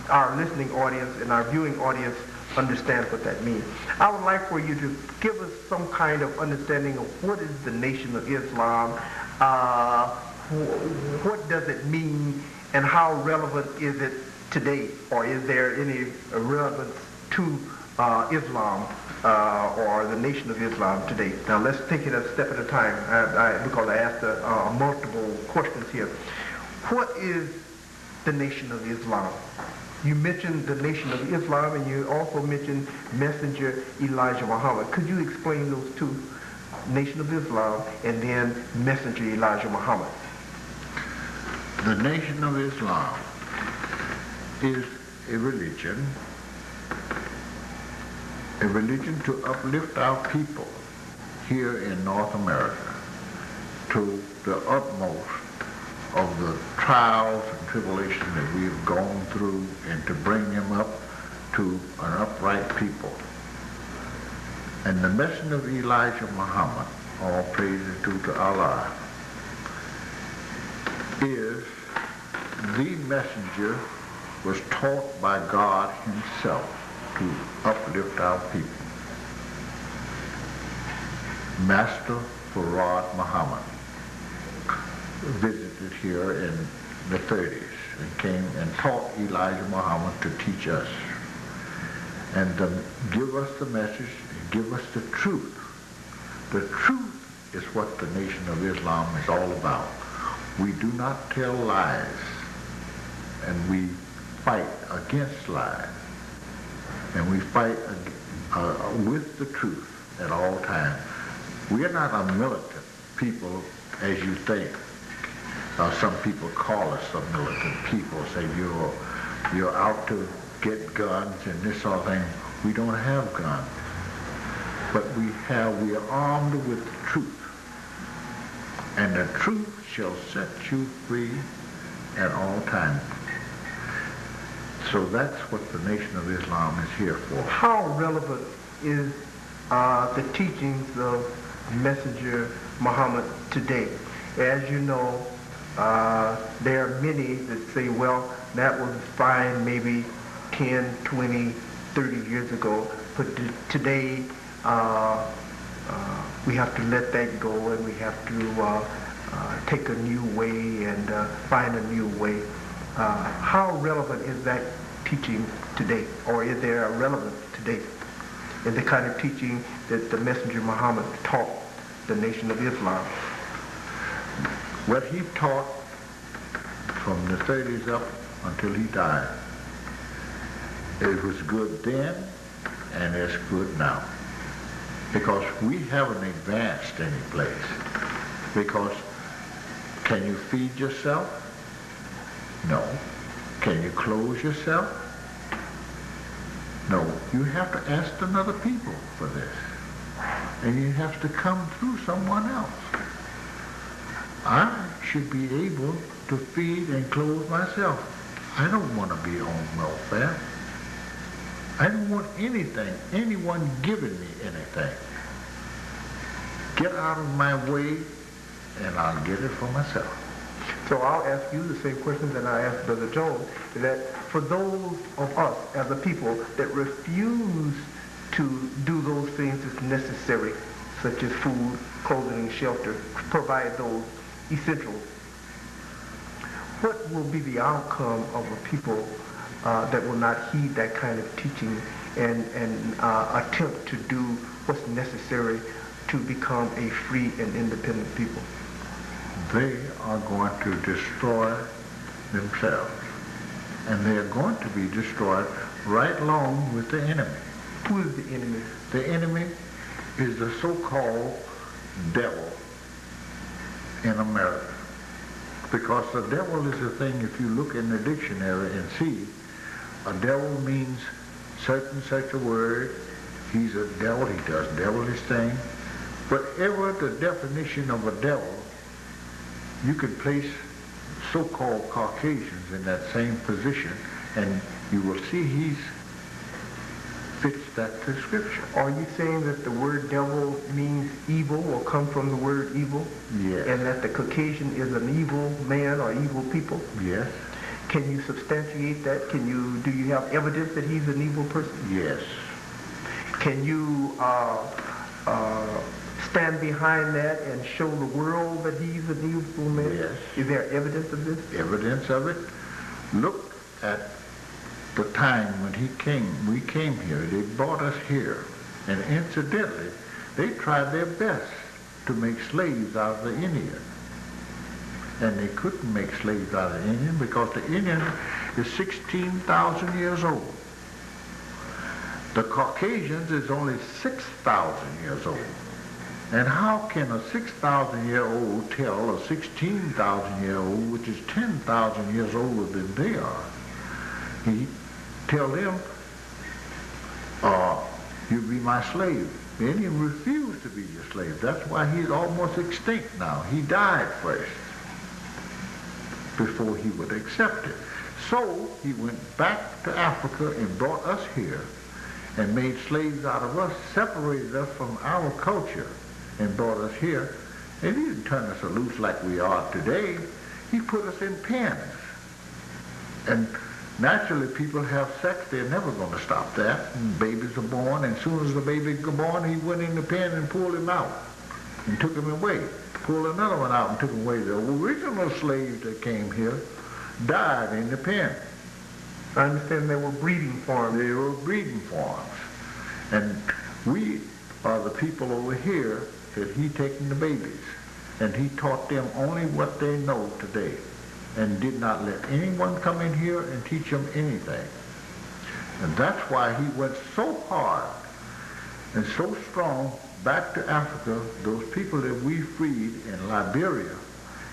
our listening audience and our viewing audience understand what that means. I would like for you to give us some kind of understanding of what is the Nation of Islam, what does it mean, and how relevant is it today, or is there any relevance to Islam or the Nation of Islam today? Now let's take it a step at a time, because I asked multiple questions here. What is the Nation of Islam? You mentioned the Nation of Islam, and you also mentioned Messenger Elijah Muhammad. Could you explain those two, Nation of Islam and then Messenger Elijah Muhammad? The Nation of Islam is a religion to uplift our people here in North America to the utmost of the trials and tribulations that we have gone through, and to bring them up to an upright people. And the Messenger of Elijah Muhammad, all praise is due to Allah, is the messenger, was taught by God himself to uplift our people. Master Farad Muhammad visited here in the 30s and came and taught Elijah Muhammad to teach us and to give us the message and give us the truth. The truth is what the Nation of Islam is all about. We do not tell lies, and we fight against lies, and we fight with the truth at all times. We are not a militant people as you think. Some people call us a militant people, say you're out to get guns and this sort of thing. We don't have guns, but we are armed with the truth, and the truth shall set you free at all times. So that's what the Nation of Islam is here for. How relevant is the teachings of Messenger Muhammad today? As you know, there are many that say, well, that was fine maybe 10, 20, 30 years ago, but today we have to let that go, and we have to take a new way and find a new way. How relevant is that teaching today, or is there a relevance today in the kind of teaching that the Messenger Muhammad taught the Nation of Islam? What he taught from the 30s up until he died, it was good then and it's good now. Because we haven't advanced any place. Because can you feed yourself? No. Can you clothe yourself? No. You have to ask another people for this. And you have to come through someone else. I should be able to feed and clothe myself. I don't want to be on welfare. I don't want anyone giving me anything. Get out of my way and I'll get it for myself. So I'll ask you the same question that I asked Brother Jones, that for those of us as a people that refuse to do those things that's necessary, such as food, clothing, and shelter, provide those essentials, what will be the outcome of a people that will not heed that kind of teaching and attempt to do what's necessary to become a free and independent people? They are going to destroy themselves. And they are going to be destroyed right along with the enemy. Who is the enemy? The enemy is the so-called devil in America. Because the devil is a thing, if you look in the dictionary and see, a devil means such a word. He's a devil, he does devilish things. Whatever the definition of a devil, you could place so-called Caucasians in that same position, and you will see he fits that description. Are you saying that the word devil means evil or come from the word evil? Yes. And that the Caucasian is an evil man or evil people? Yes. Can you substantiate that? Do you have evidence that he's an evil person? Yes. Can you stand behind that and show the world that he's an evil man? Yes. Is there evidence of this? Evidence of it. Look at the time when we came here. They brought us here. And incidentally, they tried their best to make slaves out of the Indian. And they couldn't make slaves out of the Indian because the Indian is 16,000 years old. The Caucasians is only 6,000 years old. And how can a 6,000-year-old tell a 16,000-year-old, which is 10,000 years older than they are? He tell them, you be my slave. The Indian refused to be your slave. That's why he's almost extinct now. He died first before he would accept it. So he went back to Africa and brought us here and made slaves out of us, separated us from our culture and brought us here. And he didn't turn us loose like we are today. He put us in pens. And naturally, people have sex. They're never going to stop that. And babies are born, and as soon as the baby got born, he went in the pen and pulled him out and took him away. Pulled another one out and took him away. The original slaves that came here died in the pen. I understand they were breeding farms. They were breeding farms. And we are the people over here that he taking the babies. And he taught them only what they know today, and did not let anyone come in here and teach them anything. And that's why he went so hard and so strong back to Africa. Those people that we freed in Liberia,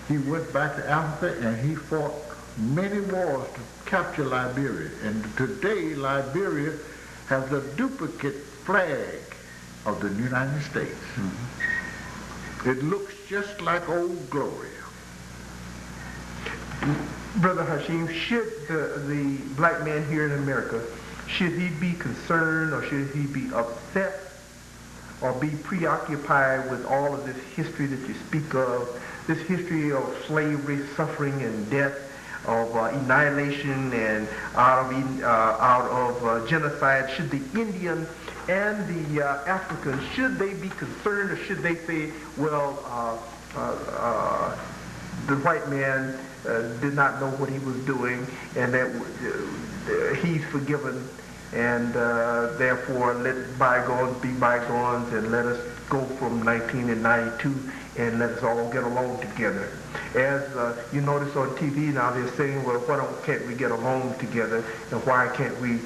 he went back to Africa and he fought many wars to capture Liberia. And today Liberia has a duplicate flag of the United States. Mm-hmm. It looks just like Old Glory. Brother Hashim, should the black man here in America, should he be concerned or should he be upset or be preoccupied with all of this history that you speak of, this history of slavery, suffering, and death, of annihilation and out of genocide? Should the Indian and the African, should they be concerned, or should they say, well, the white man did not know what he was doing, and that he's forgiven, and therefore let bygones be bygones, and let us go from 1992 and let us all get along together. As you notice on TV now, they're saying, well, can't we get along together, and why can't we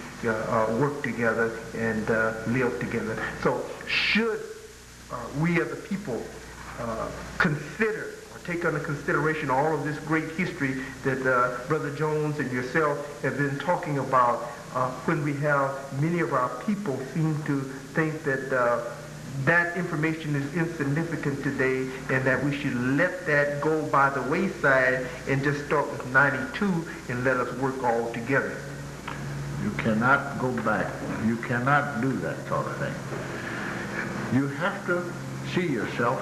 work together and live together? So should we as a people consider or take under consideration all of this great history that Brother Jones and yourself have been talking about, when we have many of our people seem to think that that information is insignificant today, and that we should let that go by the wayside and just start with 92 and let us work all together? You cannot go back. You cannot do that sort of thing. You have to see yourself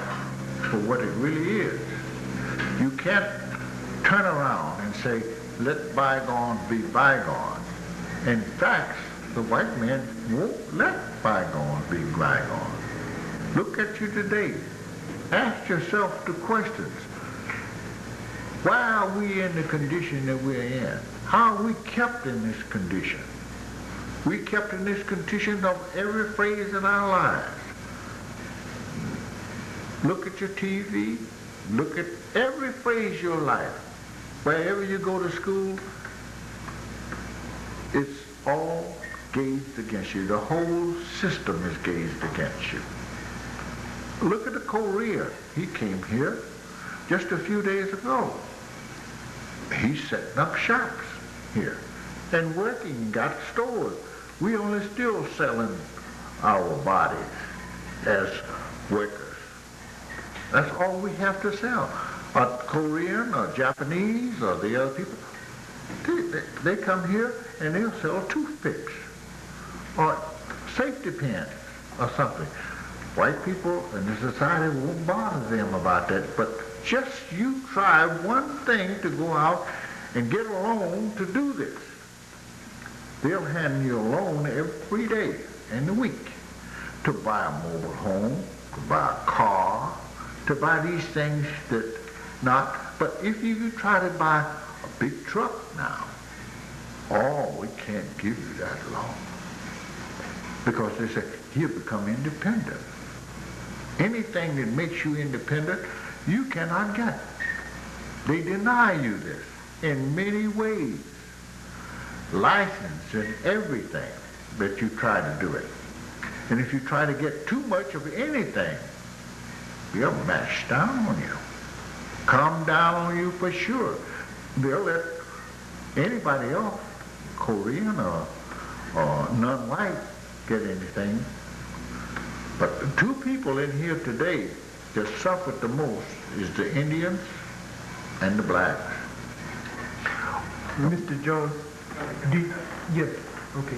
for what it really is. You can't turn around and say, let bygones be bygones. In fact, the white man won't let bygones be bygones. Look at you today. Ask yourself the questions. Why are we in the condition that we're in? How are we kept in this condition? We kept in this condition of every phrase in our lives. Look at your TV. Look at every phrase of your life. Wherever you go to school, it's all gauged against you. The whole system is gauged against you. Look at the Korean. He came here just a few days ago. He's setting up shops here and working, got stores. We only still selling our bodies as workers. That's all we have to sell. A Korean or Japanese or the other people, they come here and they'll sell toothpicks or safety pins or something. White people in the society won't bother them about that, but just you try one thing to go out and get a loan to do this. They'll hand you a loan every day in the week to buy a mobile home, to buy a car, to buy these things that not, but if you try to buy a big truck now, oh, we can't give you that loan. Because they say, you become independent. Anything that makes you independent, you cannot get. They deny you this in many ways. License and everything that you try to do it. And if you try to get too much of anything, they'll mash down on you. Come down on you for sure. They'll let anybody else, Korean or non-white, get anything. But the two people in here today that suffered the most is the Indians and the blacks. Mr. Jones, yes, okay.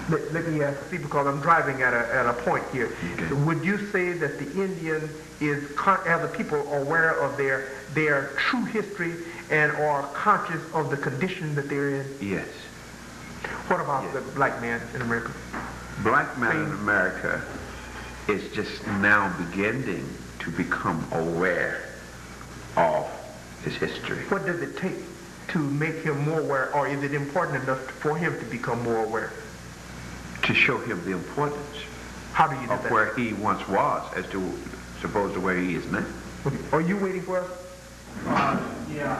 Let me ask, see, because I'm driving at a point here. Okay. Would you say that the Indian are the people aware of their true history and are conscious of the condition that they're in? Yes. What about the black man in America? Black man in America is just now beginning to become aware of his history. What does it take to make him more aware, or is it important enough for him to become more aware? To show him the importance How do you do of that? where he once was as to suppose to where he is now. Okay. Are you waiting for us? Yeah.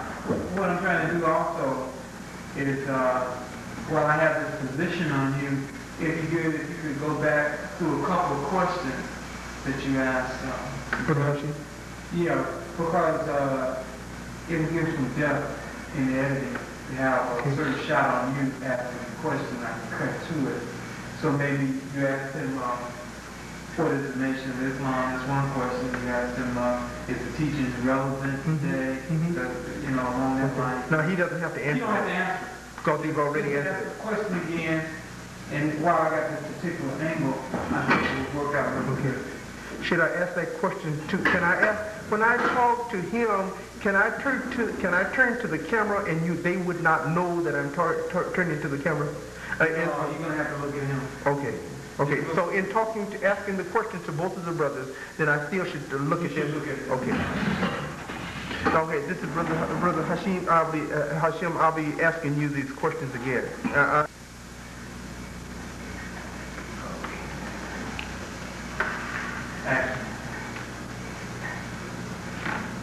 What I'm trying to do also is, while I have this position on you, if you could go back to a couple of questions that you asked. Yeah, because it will give some depth in the editing to have a certain shot on you asking a question. I can cut to it. So maybe you asked him, what is the Nation of Islam? That's one question. You asked him, is the teaching relevant today? You know, along that line. No, he doesn't have to answer You don't have to that. answer. Because he's already answered Ask it. the question again, and while I got this particular angle, I think it will work out really good. Should I ask that question too? Can I ask, when I talk to him, can I turn to the camera and they would not know that I'm turning to the camera? You're going to have to look at him. Okay. Okay. So in asking the question to both of the brothers, then I still should look at them. Look at it. Okay. Okay. This is Brother Hashim. I'll be asking you these questions again.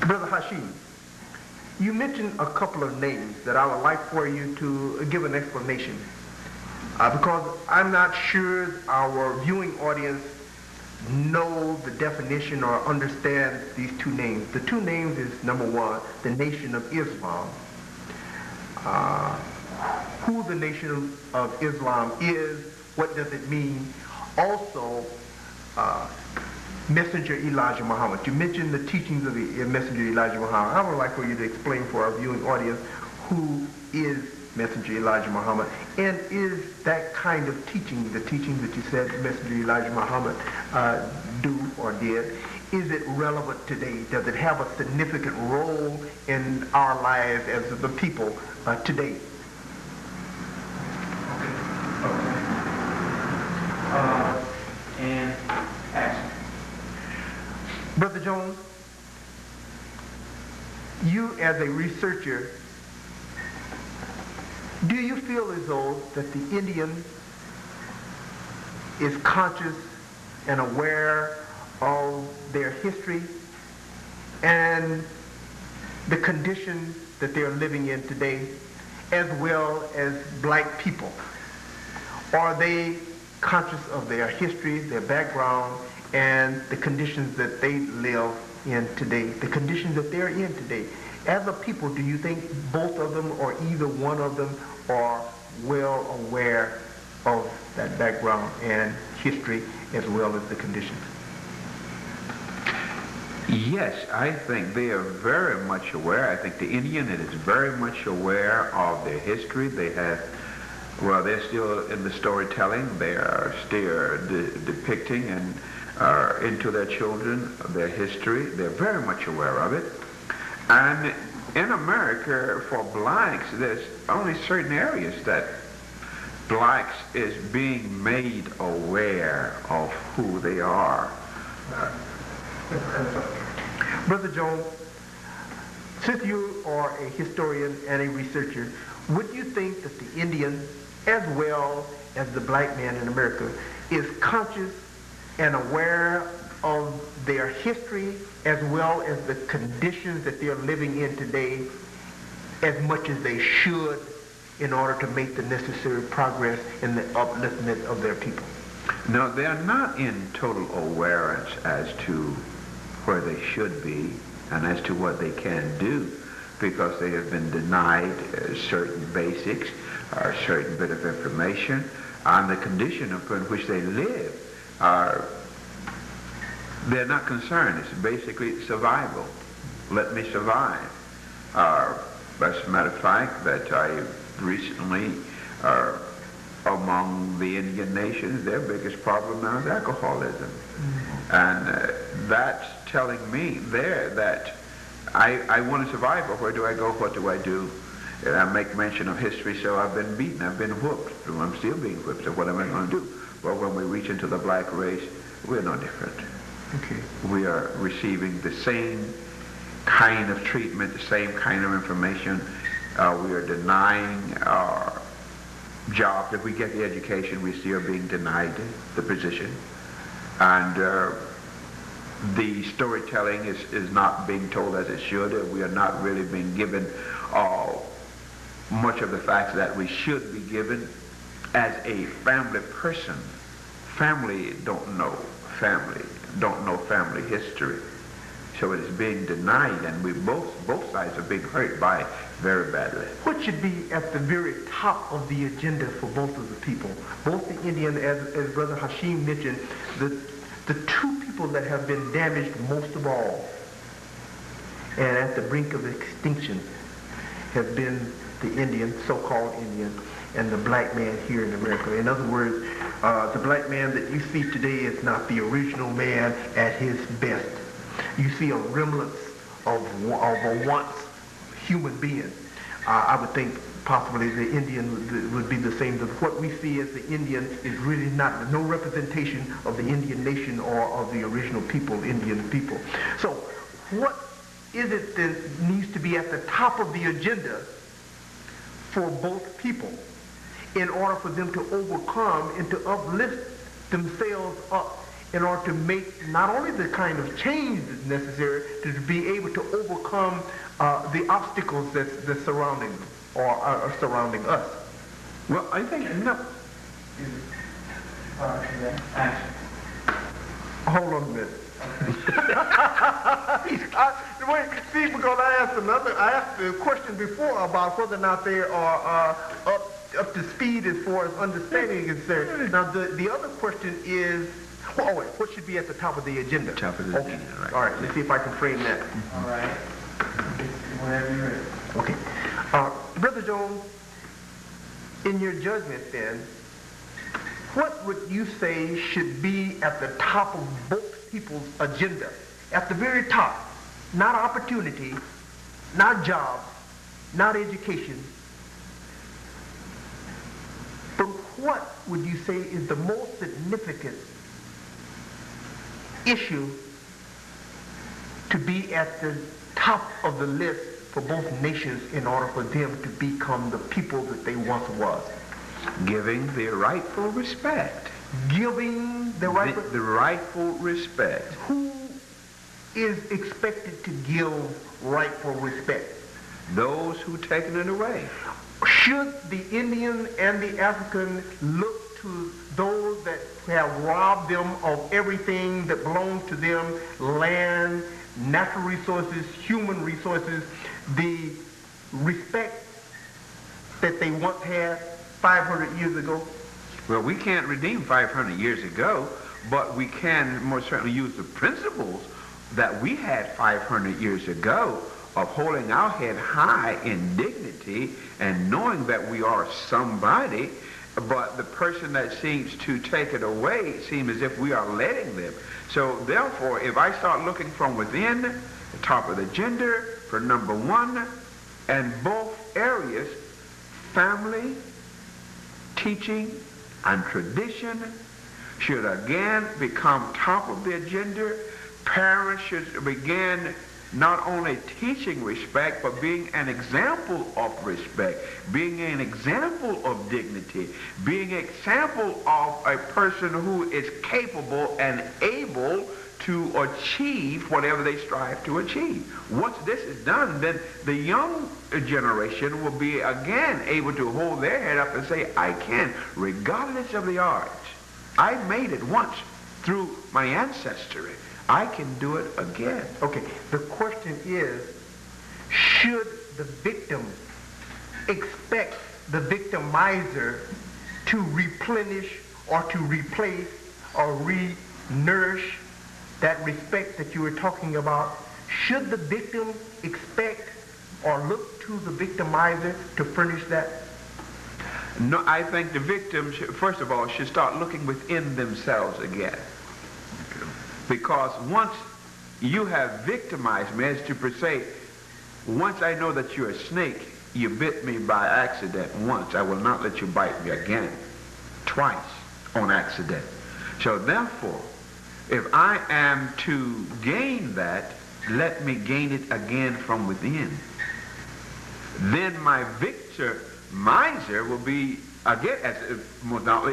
Brother Hashim, you mentioned a couple of names that I would like for you to give an explanation. Because I'm not sure our viewing audience know the definition or understand these two names. The two names is, number one, the Nation of Islam. Who the Nation of Islam is, what does it mean? Also, Messenger Elijah Muhammad. You mentioned the teachings of the Messenger Elijah Muhammad. I would like for you to explain for our viewing audience who is Messenger Elijah Muhammad, and is that kind of teaching, the teaching that you said Messenger Elijah Muhammad do or did, is it relevant today? Does it have a significant role in our lives as the people today? And action. Brother Jones, you as a researcher, do you feel as though that the Indian is conscious and aware of their history and the conditions that they're living in today, as well as black people? Are they conscious of their history, their background, and the conditions that they live in today, the conditions that they're in today? As a people, do you think both of them or either one of them are well aware of that background and history as well as the conditions? Yes, I think they are very much aware. I think the Indian is very much aware of their history. They have, well, they're still in the storytelling. They are still depicting and are into their children their history. They're very much aware of it. And in America, for blacks, there's only certain areas that blacks is being made aware of who they are. Brother Jones, since you are a historian and a researcher, would you think that the Indian, as well as the black man in America, is conscious and aware of their history as well as the conditions that they're living in today as much as they should in order to make the necessary progress in the upliftment of their people? No, they are not in total awareness as to where they should be and as to what they can do, because they have been denied certain basics or a certain bit of information, and the condition upon which they live they're not concerned. It's basically survival. Let me survive. As a matter of fact, that I recently, among the Indian nations, their biggest problem now is alcoholism. And that's telling me there that I want to survive, but where do I go? What do I do? And I make mention of history, so I've been beaten, I've been whooped, and I'm still being whooped, so what am I going to do? Well, when we reach into the black race, we're no different. Okay. We are receiving the same kind of treatment, the same kind of information. We are denying our jobs. If we get the education, we still being denied the position. And the storytelling is not being told as it should. We are not really being given much of the facts that we should be given. As a family person, family don't know family history. So it is being denied, and we both sides are being hurt by it very badly. What should be at the very top of the agenda for both of the people? Both the Indian, as Brother Hashim mentioned, the two people that have been damaged most of all and at the brink of extinction have been the Indian, so-called Indian, and the black man here in America. In other words, the black man that you see today is not the original man at his best. You see a remnant of a once human being. I would think possibly the Indian would be the same. What we see as the Indian is really no representation of the Indian nation or of the original people, Indian people. So what is it that needs to be at the top of the agenda for both people in order for them to overcome and to uplift themselves up in order to make not only the kind of change that's necessary to be able to overcome the obstacles that's surrounding them or are surrounding us? Well, I think Hold on a minute. See, because I asked the question before about whether or not they are up to speed as far as understanding is concerned. Now, the other question is, what should be at the top of the agenda? Top of the agenda, right. All right, let's see if I can frame that. All right. Whenever you're ready. Okay. Brother Jones, in your judgment then, what would you say should be at the top of both people's agenda? At the very top. Not opportunity, not jobs, not education. But what would you say is the most significant issue to be at the top of the list for both nations in order for them to become the people that they once was? giving the rightful respect giving the right the rightful respect. Who is expected to give rightful respect? Those who taken it away. Should the Indian and the African look to those that have robbed them of everything that belongs to them, land, natural resources, human resources, the respect that they once had 500 years ago? Well, we can't redeem 500 years ago, but we can most certainly use the principles that we had 500 years ago of holding our head high in dignity and knowing that we are somebody, but the person that seems to take it away seems as if we are letting them. So therefore, if I start looking from within, the top of the gender, for number one, and both areas, family, teaching, and tradition should again become top of the agenda. Parents should begin not only teaching respect, but being an example of respect, being an example of dignity, being an example of a person who is capable and able to achieve whatever they strive to achieve. Once this is done, then the young generation will be again able to hold their head up and say, I can, regardless of the odds. I made it once through my ancestry. I can do it again. Okay, the question is, should the victim expect the victimizer to replenish or to replace or re-nourish that respect that you were talking about? Should the victim expect or look to the victimizer to furnish that? No, I think the victim, first of all, should start looking within themselves again. Because once you have victimized me, as to per se, once I know that you're a snake, you bit me by accident once, I will not let you bite me again, twice on accident. So therefore, if I am to gain that, let me gain it again from within. Then my victimizer will be, again, as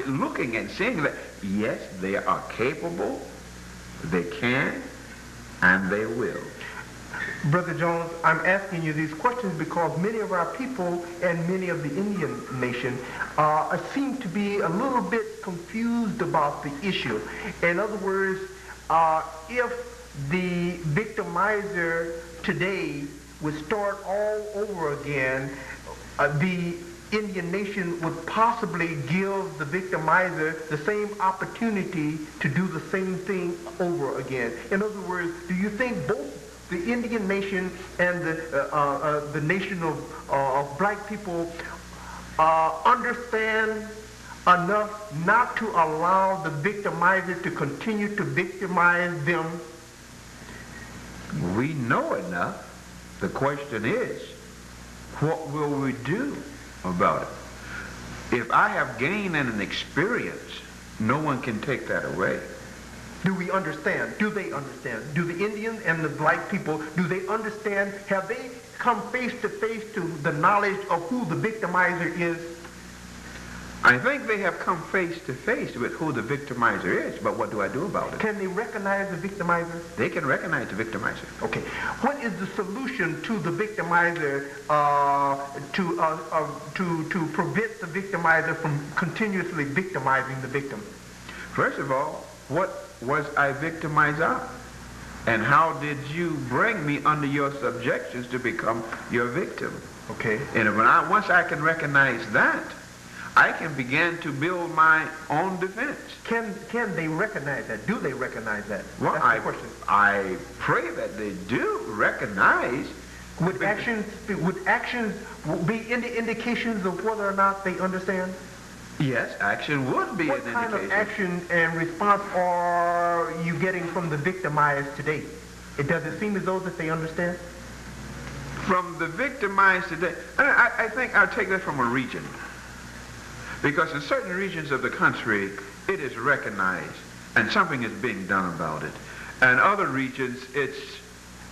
looking and seeing that, yes, they are capable, they can, and they will. Brother Jones, I'm asking you these questions because many of our people and many of the Indian nation seem to be a little bit confused about the issue. In other words, if the victimizer today would start all over again, the Indian nation would possibly give the victimizer the same opportunity to do the same thing over again. In other words, do you think both the Indian nation and the nation of black people understand enough not to allow the victimizer to continue to victimize them? We know enough. The question is, what will we do about it? If I have gained an experience, no one can take that away. Do we understand? Do they understand? Do the Indians and the black people, do they understand? Have they come face to face to the knowledge of who the victimizer is? I think they have come face to face with who the victimizer is, but what do I do about it? Can they recognize the victimizer? They can recognize the victimizer. Okay. What is the solution to the victimizer to prevent the victimizer from continuously victimizing the victim? First of all, what was I victimized of? And how did you bring me under your subjections to become your victim? Okay. And once I can recognize that, I can begin to build my own defense. Can they recognize that? Do they recognize that? Well, that's the question. I pray that they do recognize. Would actions be indications of whether or not they understand? Yes, action would be an indication. What kind of action and response are you getting from the victimized today? Does it seem as though that they understand? From the victimized today, I think I'll take that from a region. Because in certain regions of the country, it is recognized and something is being done about it. And other regions, it's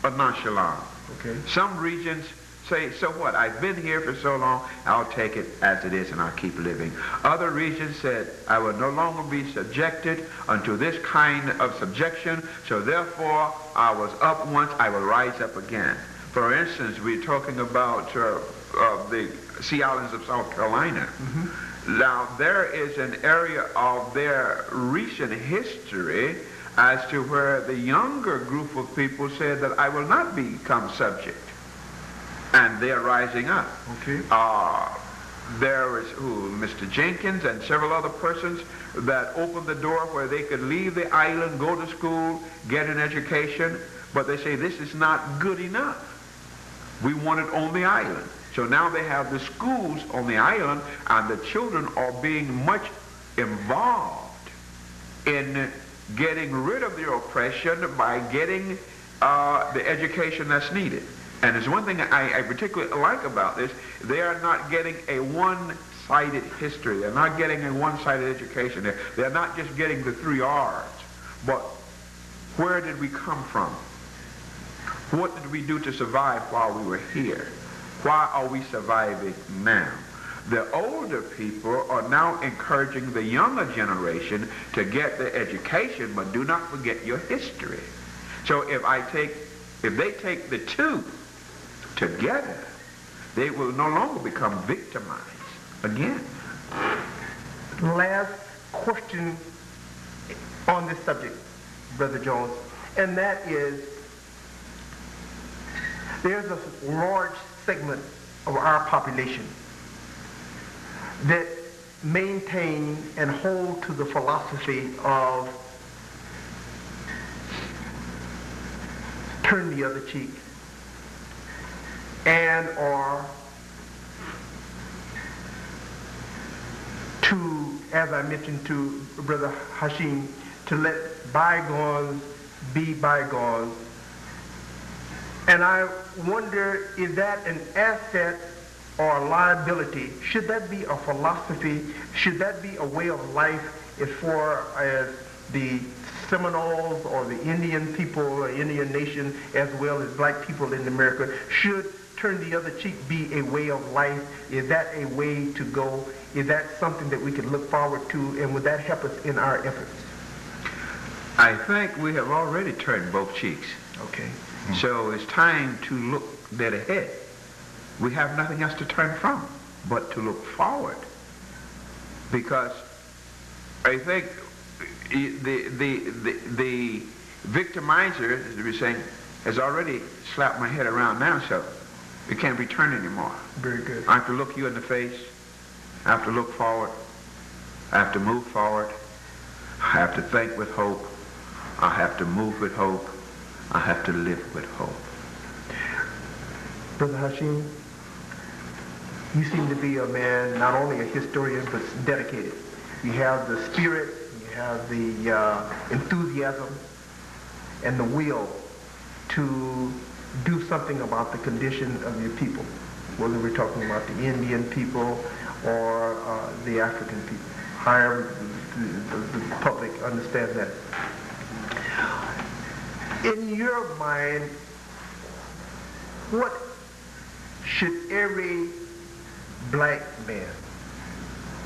a nonchalant. Okay. Some regions, say, so what? I've been here for so long, I'll take it as it is and I'll keep living. Other regions said, I will no longer be subjected unto this kind of subjection, so therefore I was up once, I will rise up again. For instance, we're talking about the Sea Islands of South Carolina. Mm-hmm. Now, there is an area of their recent history as to where the younger group of people said that I will not become subject. And they're rising up. Okay. There is Mr. Jenkins and several other persons that opened the door where they could leave the island, go to school, get an education, but they say this is not good enough. We want it on the island. So now they have the schools on the island, and the children are being much involved in getting rid of the oppression by getting the education that's needed. And there's one thing I particularly like about this. They are not getting a one-sided history. They're not getting a one-sided education. They're not just getting the 3 R's. But where did we come from? What did we do to survive while we were here? Why are we surviving now? The older people are now encouraging the younger generation to get their education, but do not forget your history. So if they take the two together, they will no longer become victimized again. Last question on this subject, Brother Jones, and that is, there's a large segment of our population that maintain and hold to the philosophy of turn the other cheek, and are to, as I mentioned to Brother Hashim, to let bygones be bygones. And I wonder, is that an asset or a liability? Should that be a philosophy? Should that be a way of life as far as the Seminoles or the Indian people or Indian nation, as well as black people in America? Should turn the other cheek be a way of life? Is that a way to go? Is that something that we could look forward to? And would that help us in our efforts? I think we have already turned both cheeks. Okay. So it's time to look dead ahead. We have nothing else to turn from but to look forward. Because I think the victimizer, as we were saying, has already slapped my head around now, so it can't be turned anymore. Very good. I have to look you in the face. I have to look forward. I have to move forward. I have to think with hope. I have to move with hope. I have to live with hope. Brother Hashim, you seem to be a man, not only a historian, but dedicated. You have the spirit, you have the enthusiasm, and the will to do something about the condition of your people, whether we're talking about the Indian people or the African people. However the public understands that. In your mind, what should every black man,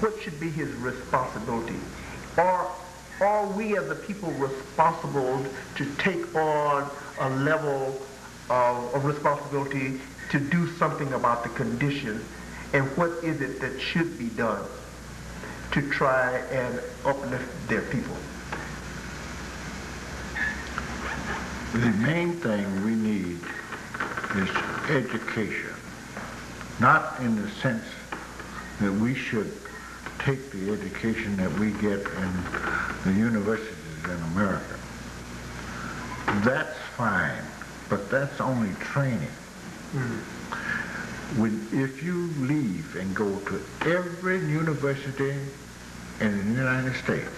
what should be his responsibility? Or are we as a people responsible to take on a level of responsibility to do something about the condition? And what is it that should be done to try and uplift their people? The main thing we need is education, not in the sense that we should take the education that we get in the universities in America. That's fine, but that's only training. If you leave and go to every university in the United States,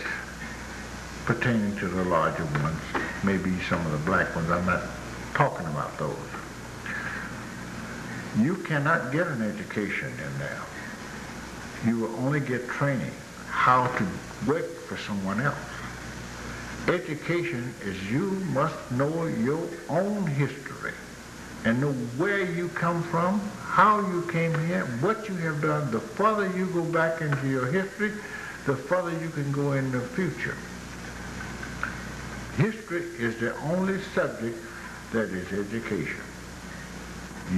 pertaining to the larger ones, maybe some of the black ones, I'm not talking about those. You cannot get an education in there. You will only get training how to work for someone else. Education is you must know your own history. and know where you come from, how you came here, what you have done. The further you go back into your history, the further you can go in the future. History is the only subject that is education.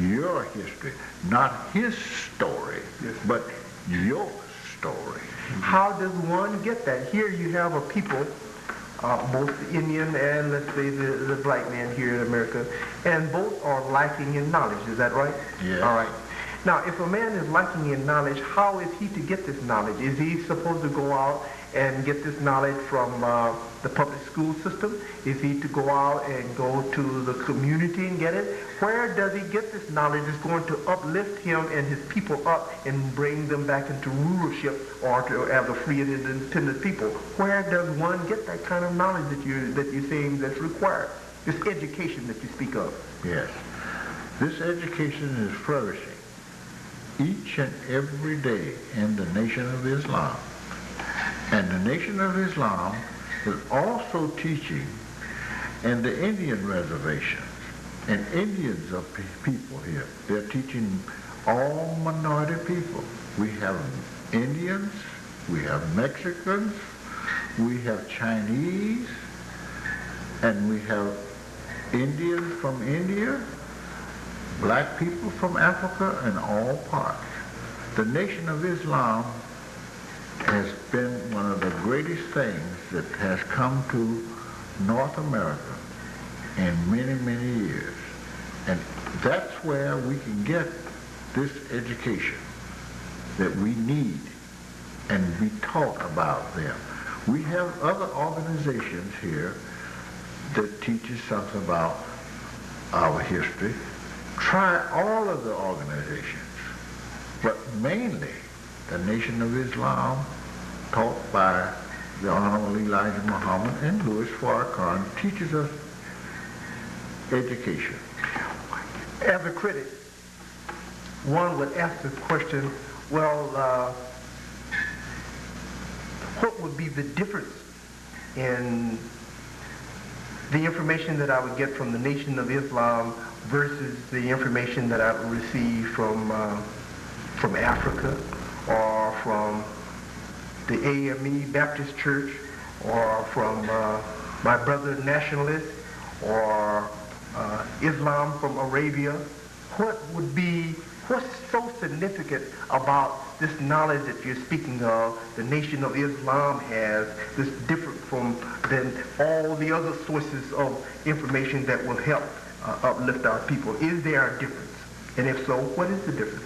Your history, not his story, but your story. How does one get that? Here you have a people, both the Indian and let's say the black man here in America, and both are lacking in knowledge. Is that right? Yes. All right. Now, if a man is lacking in knowledge, how is he to get this knowledge? Is he supposed to go out and get this knowledge from the public school system? Is he to go out and go to the community and get it? Where does he get this knowledge that's going to uplift him and his people up and bring them back into rulership or to have a free and independent people? Where does one get that kind of knowledge that you're saying that's required? This education that you speak of. Yes. This education is flourishing each and every day in the Nation of Islam. And the Nation of Islam is also teaching in the Indian reservations. And Indians are people here. They're teaching all minority people. We have Indians, we have Mexicans, we have Chinese, and we have Indians from India, black people from Africa, and all parts. The Nation of Islam has been one of the greatest things that has come to North America in many, many years. And that's where we can get this education that we need and be taught about them. We have other organizations here that teach us something about our history. Try all of the organizations, but mainly the Nation of Islam, taught by the Honorable Elijah Muhammad and Louis Farrakhan, teaches us education. As a critic, one would ask the question, well, what would be the difference in the information that I would get from the Nation of Islam versus the information that I would receive from Africa or from the AME Baptist Church or from my brother nationalists or Islam from Arabia? What's so significant about this knowledge that you're speaking of, the Nation of Islam has, that's different than all the other sources of information that will help uplift our people? Is there a difference? And if so, what is the difference?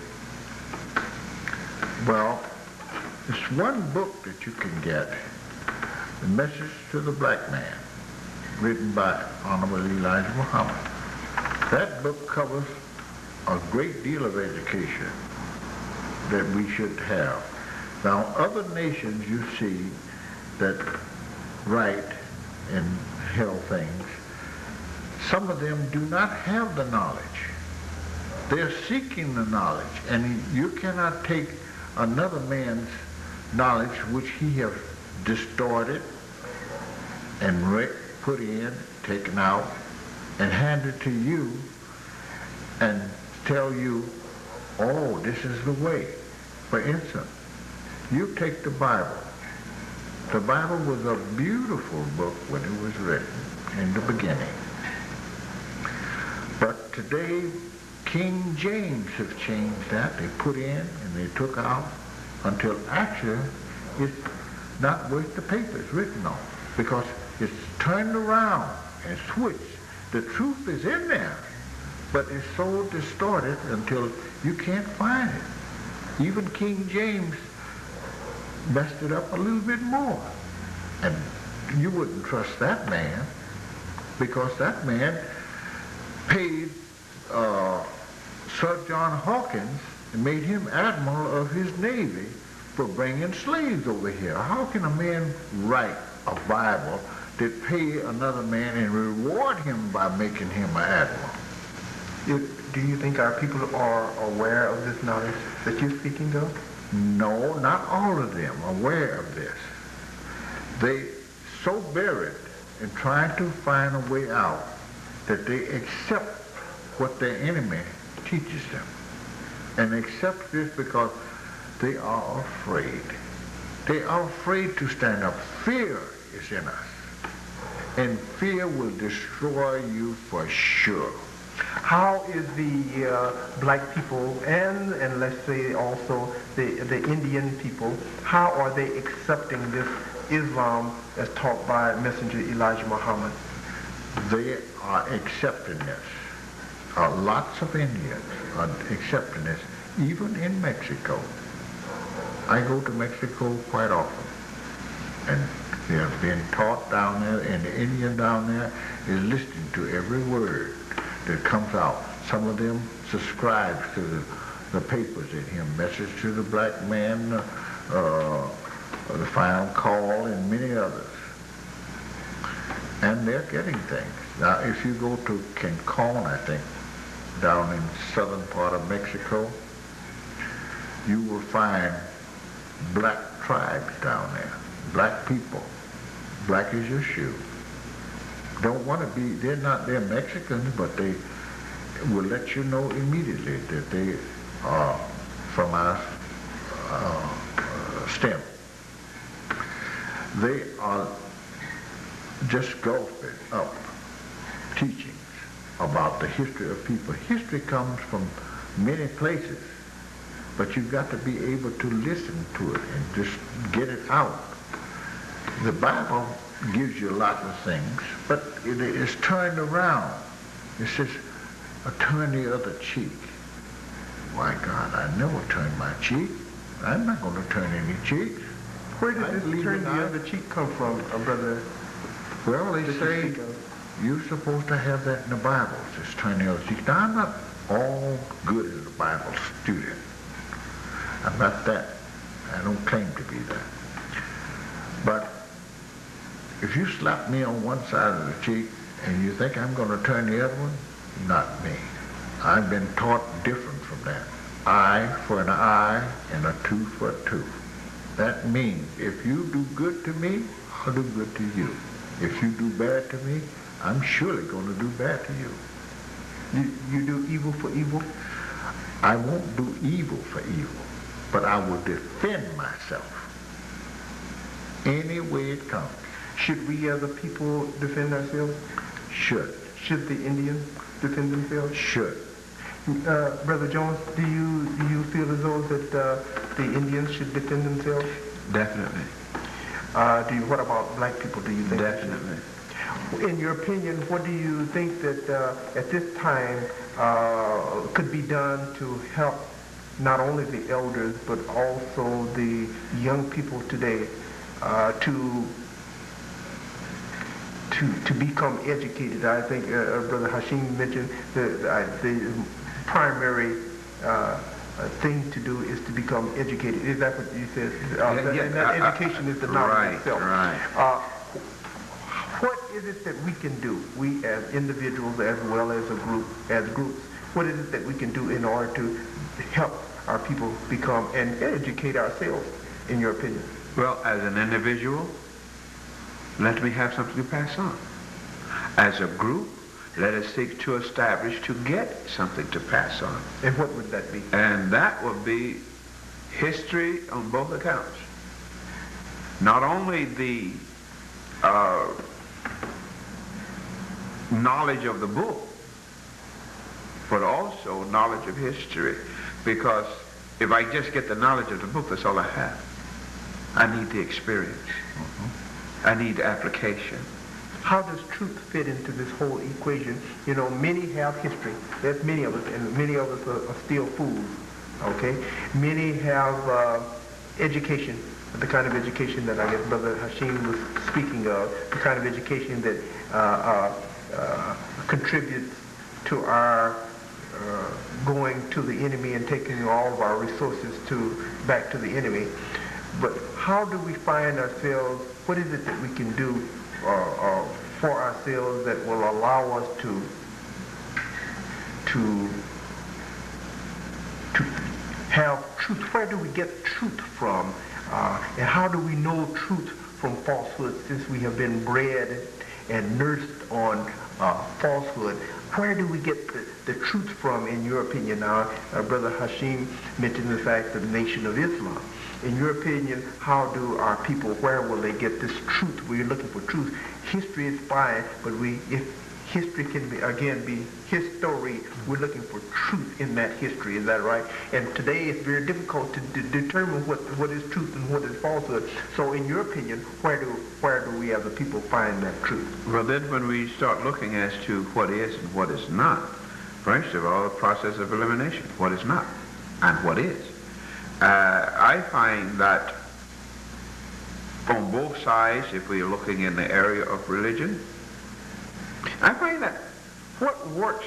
Well, it's one book that you can get, The Message to the Black Man, written by Honorable Elijah Muhammad. That book covers a great deal of education that we should have. Now, other nations you see that write and held things, some of them do not have the knowledge. They're seeking the knowledge, and you cannot take another man's knowledge which he has distorted and put in, taken out, and hand it to you and tell you, oh, this is the way. For instance, you take the Bible. The Bible was a beautiful book when it was written in the beginning. But today, King James have changed that. They put in and they took out until actually it's not worth the paper it's written on, because it's turned around and switched. The truth is in there, but it's so distorted until you can't find it. Even King James messed it up a little bit more. And you wouldn't trust that man, because that man paid Sir John Hawkins and made him admiral of his navy for bringing slaves over here. How can a man write a Bible that pay another man and reward him by making him an admiral? Do you think our people are aware of this knowledge that you're speaking of? No, not all of them are aware of this. They so buried in trying to find a way out that they accept what their enemy teaches them. And accept this because they are afraid. They are afraid to stand up. Fear is in us. And fear will destroy you for sure. How is the black people and let's say also the Indian people, how are they accepting this Islam as taught by Messenger Elijah Muhammad? They are accepting this. Lots of Indians are accepting this, even in Mexico. I go to Mexico quite often, and they're being taught down there, and the Indian down there is listening to every word that comes out. Some of them subscribe to the papers in here, Message to the Black Man, The Final Call, and many others. And they're getting things. Now, if you go to Cancun, I think, down in southern part of Mexico, you will find black tribes down there, black people, black as your shoe. Don't want to be, they're Mexicans, but they will let you know immediately that they are from our stem. They are just gulping up teachings about the history of people. History comes from many places, but you've got to be able to listen to it and just get it out. The Bible gives you a lot of things, but it is turned around. It says, turn the other cheek. Why, God, I never turn my cheek. I'm not going to turn any cheeks. Where did this turn the other cheek come from, Brother? Well, they say you're supposed to have that in the Bible. It says turn the other cheek. Now, I'm not all good as a Bible student. I'm not that. I don't claim to be that. But if you slap me on one side of the cheek and you think I'm going to turn the other one, not me. I've been taught different from that. Eye for an eye and a tooth for a tooth. That means if you do good to me, I'll do good to you. If you do bad to me, I'm surely going to do bad to you. You do evil for evil? I won't do evil for evil, but I will defend myself any way it comes. Should we as a people defend ourselves? Should. Should the Indians defend themselves? Should. Brother Jones, do you feel as though that the Indians should defend themselves? Definitely. What about black people, do you think? Definitely. In your opinion, what do you think that at this time could be done to help not only the elders but also the young people today to become educated? I think Brother Hashim mentioned the primary thing to do is to become educated. Is that what you said? And that education is the knowledge itself. Right. What is it that we can do, we as individuals as well as groups, what is it that we can do in order to help our people become and educate ourselves, in your opinion? Well, as an individual, let me have something to pass on. As a group, let us seek to establish to get something to pass on. And what would that be? And that would be history on both accounts. Not only the knowledge of the book, but also knowledge of history. Because if I just get the knowledge of the book, that's all I have. I need the experience. I need the application. How does truth fit into this whole equation? You know, many have history. There's many of us, and many of us are still fools, okay? Many have education, the kind of education that I guess Brother Hashim was speaking of, the kind of education that contributes to our going to the enemy and taking all of our resources back to the enemy. But how do we find ourselves, what is it that we can do for ourselves that will allow us to have truth? Where do we get truth from? And how do we know truth from falsehood, since we have been bred and nursed on falsehood. Where do we get the truth from, in your opinion? Now, Brother Hashim mentioned the fact of the Nation of Islam. In your opinion, how do our people, where will they get this truth? We're looking for truth. History is fine, but if history can be history, we're looking for truth in that history. Is that right? And today it's very difficult to determine what is truth and what is falsehood. So in your opinion, where do we as a people find that truth? Well, then when we start looking as to what is and what is not, first of all, the process of elimination, what is not and what is. I find that on both sides, if we are looking in the area of religion, I find that what works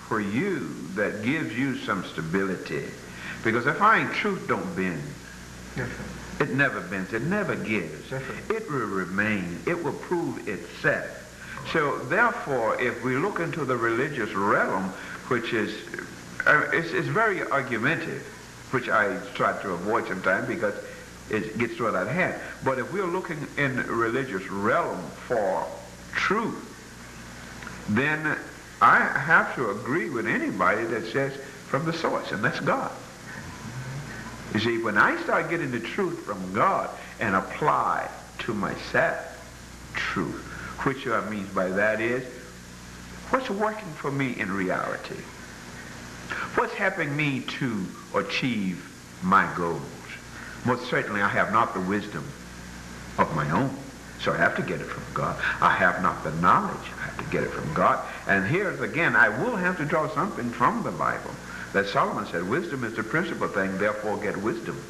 for you that gives you some stability, because I find truth don't bend. Yes, sir. It never bends. It never gives. Yes, sir. It will remain. It will prove itself. So therefore, if we look into the religious realm, which is it's very argumentative, which I try to avoid sometimes because it gets so out of hand. But if we're looking in the religious realm for truth, then I have to agree with anybody that says from the source, and that's God. You see, when I start getting the truth from God and apply to myself truth, which I mean by that is, what's working for me in reality? What's helping me to achieve my goals? Most certainly I have not the wisdom of my own, so I have to get it from God. I have not the knowledge. I have to get it from God. And here's again, I will have to draw something from the Bible. That Solomon said, wisdom is the principal thing, therefore get wisdom.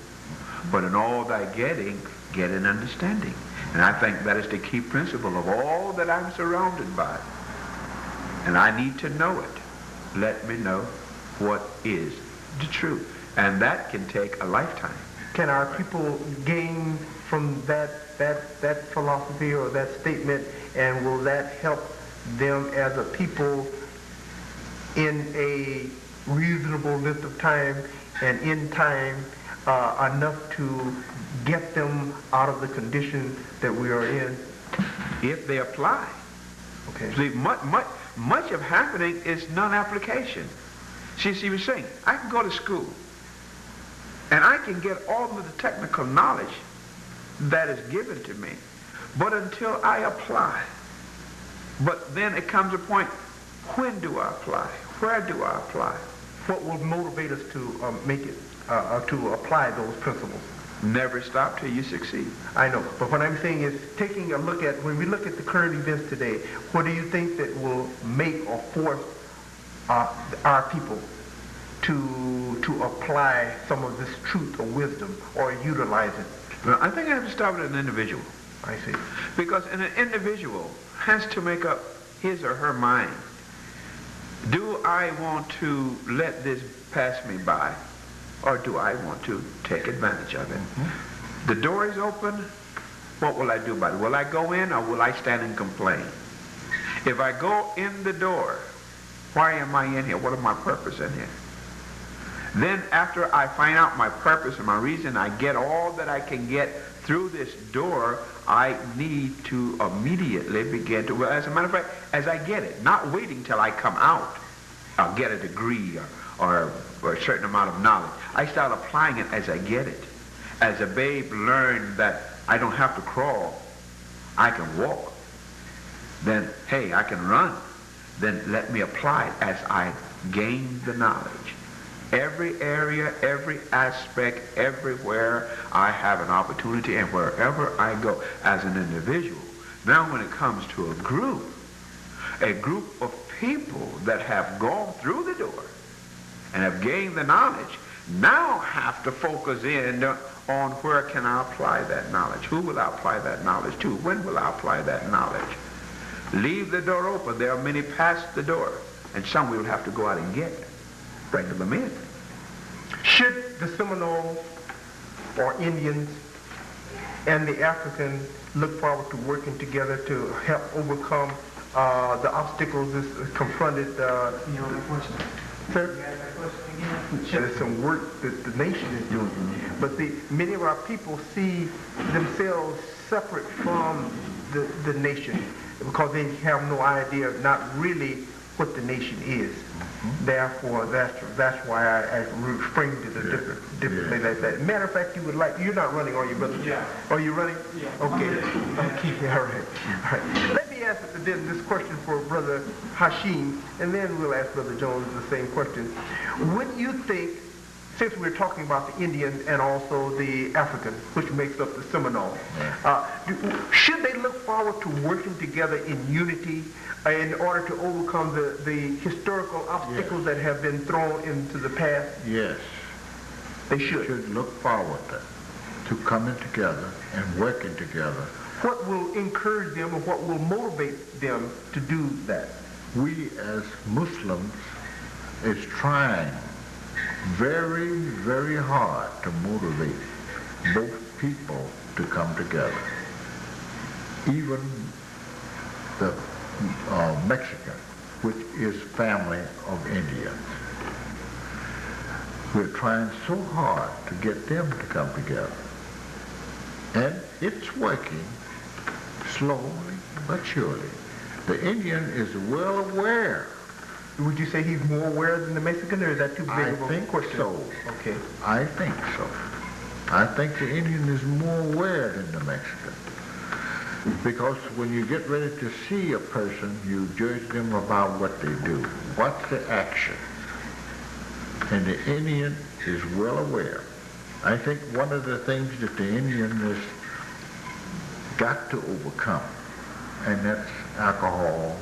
But in all thy getting, get an understanding. And I think that is the key principle of all that I'm surrounded by. And I need to know it. Let me know what is the truth. And that can take a lifetime. Can our people gain from that philosophy or that statement, and will that help them as a people in a reasonable length of time and in time enough to get them out of the condition that we are in? If they apply. Okay. See, much of happening is non-application. See, he was saying, I can go to school and I can get all of the technical knowledge that is given to me, but until I apply. But then it comes a point, when do I apply? Where do I apply? What will motivate us to make it, to apply those principles? Never stop till you succeed. I know, but what I'm saying is taking a look at, when we look at the current events today, what do you think that will make or force our people to apply some of this truth or wisdom or utilize it? Well, I think I have to start with an individual. I see. Because an individual has to make up his or her mind. Do I want to let this pass me by, or do I want to take advantage of it? Mm-hmm. The door is open. What will I do about it? Will I go in, or will I stand and complain? If I go in the door, why am I in here? What is my purpose in here? Then after I find out my purpose and my reason, I get all that I can get through this door, I need to immediately begin to, well, as a matter of fact, as I get it, not waiting till I come out, I'll get a degree or a certain amount of knowledge. I start applying it as I get it. As a babe learned that I don't have to crawl, I can walk. Then, hey, I can run. Then let me apply it as I gain the knowledge. Every area, every aspect, everywhere I have an opportunity, and wherever I go as an individual. Now when it comes to a group of people that have gone through the door and have gained the knowledge, now have to focus in on where can I apply that knowledge? Who will I apply that knowledge to? When will I apply that knowledge? Leave the door open. There are many past the door, and some we will have to go out and get. Bring them in. Should the Seminoles or Indians and the Africans look forward to working together to help overcome the obstacles that's confronted? You know the question. Sir? You ask that question again? There's some work that the nation is doing. But see, many of our people see themselves separate from the nation because they have no idea, not really what the nation is. Therefore, that's why I framed it a different way like that. Matter of fact, you're not running, are you, brother? Yeah. Are you running? Yeah. Okay. Okay. All right. All right. Let me ask then this question for Brother Hashim, and then we'll ask Brother Jones the same question. Wouldn't you think, since we're talking about the Indian and also the African, which makes up the Seminole, should they look forward to working together in unity in order to overcome the historical obstacles that have been thrown into the past? Yes. They should. They should look forward to coming together and working together. What will encourage them or what will motivate them to do that? We as Muslims is trying very, very hard to motivate both people to come together. Even the Mexican, which is family of Indians. We're trying so hard to get them to come together. And it's working slowly but surely. The Indian is well aware. Would you say he's more aware than the Mexican, or is that too big of a question? So. Okay. I think so. I think the Indian is more aware than the Mexican. Because when you get ready to see a person, you judge them about what they do. What's the action? And the Indian is well aware. I think one of the things that the Indian has got to overcome, and that's alcohol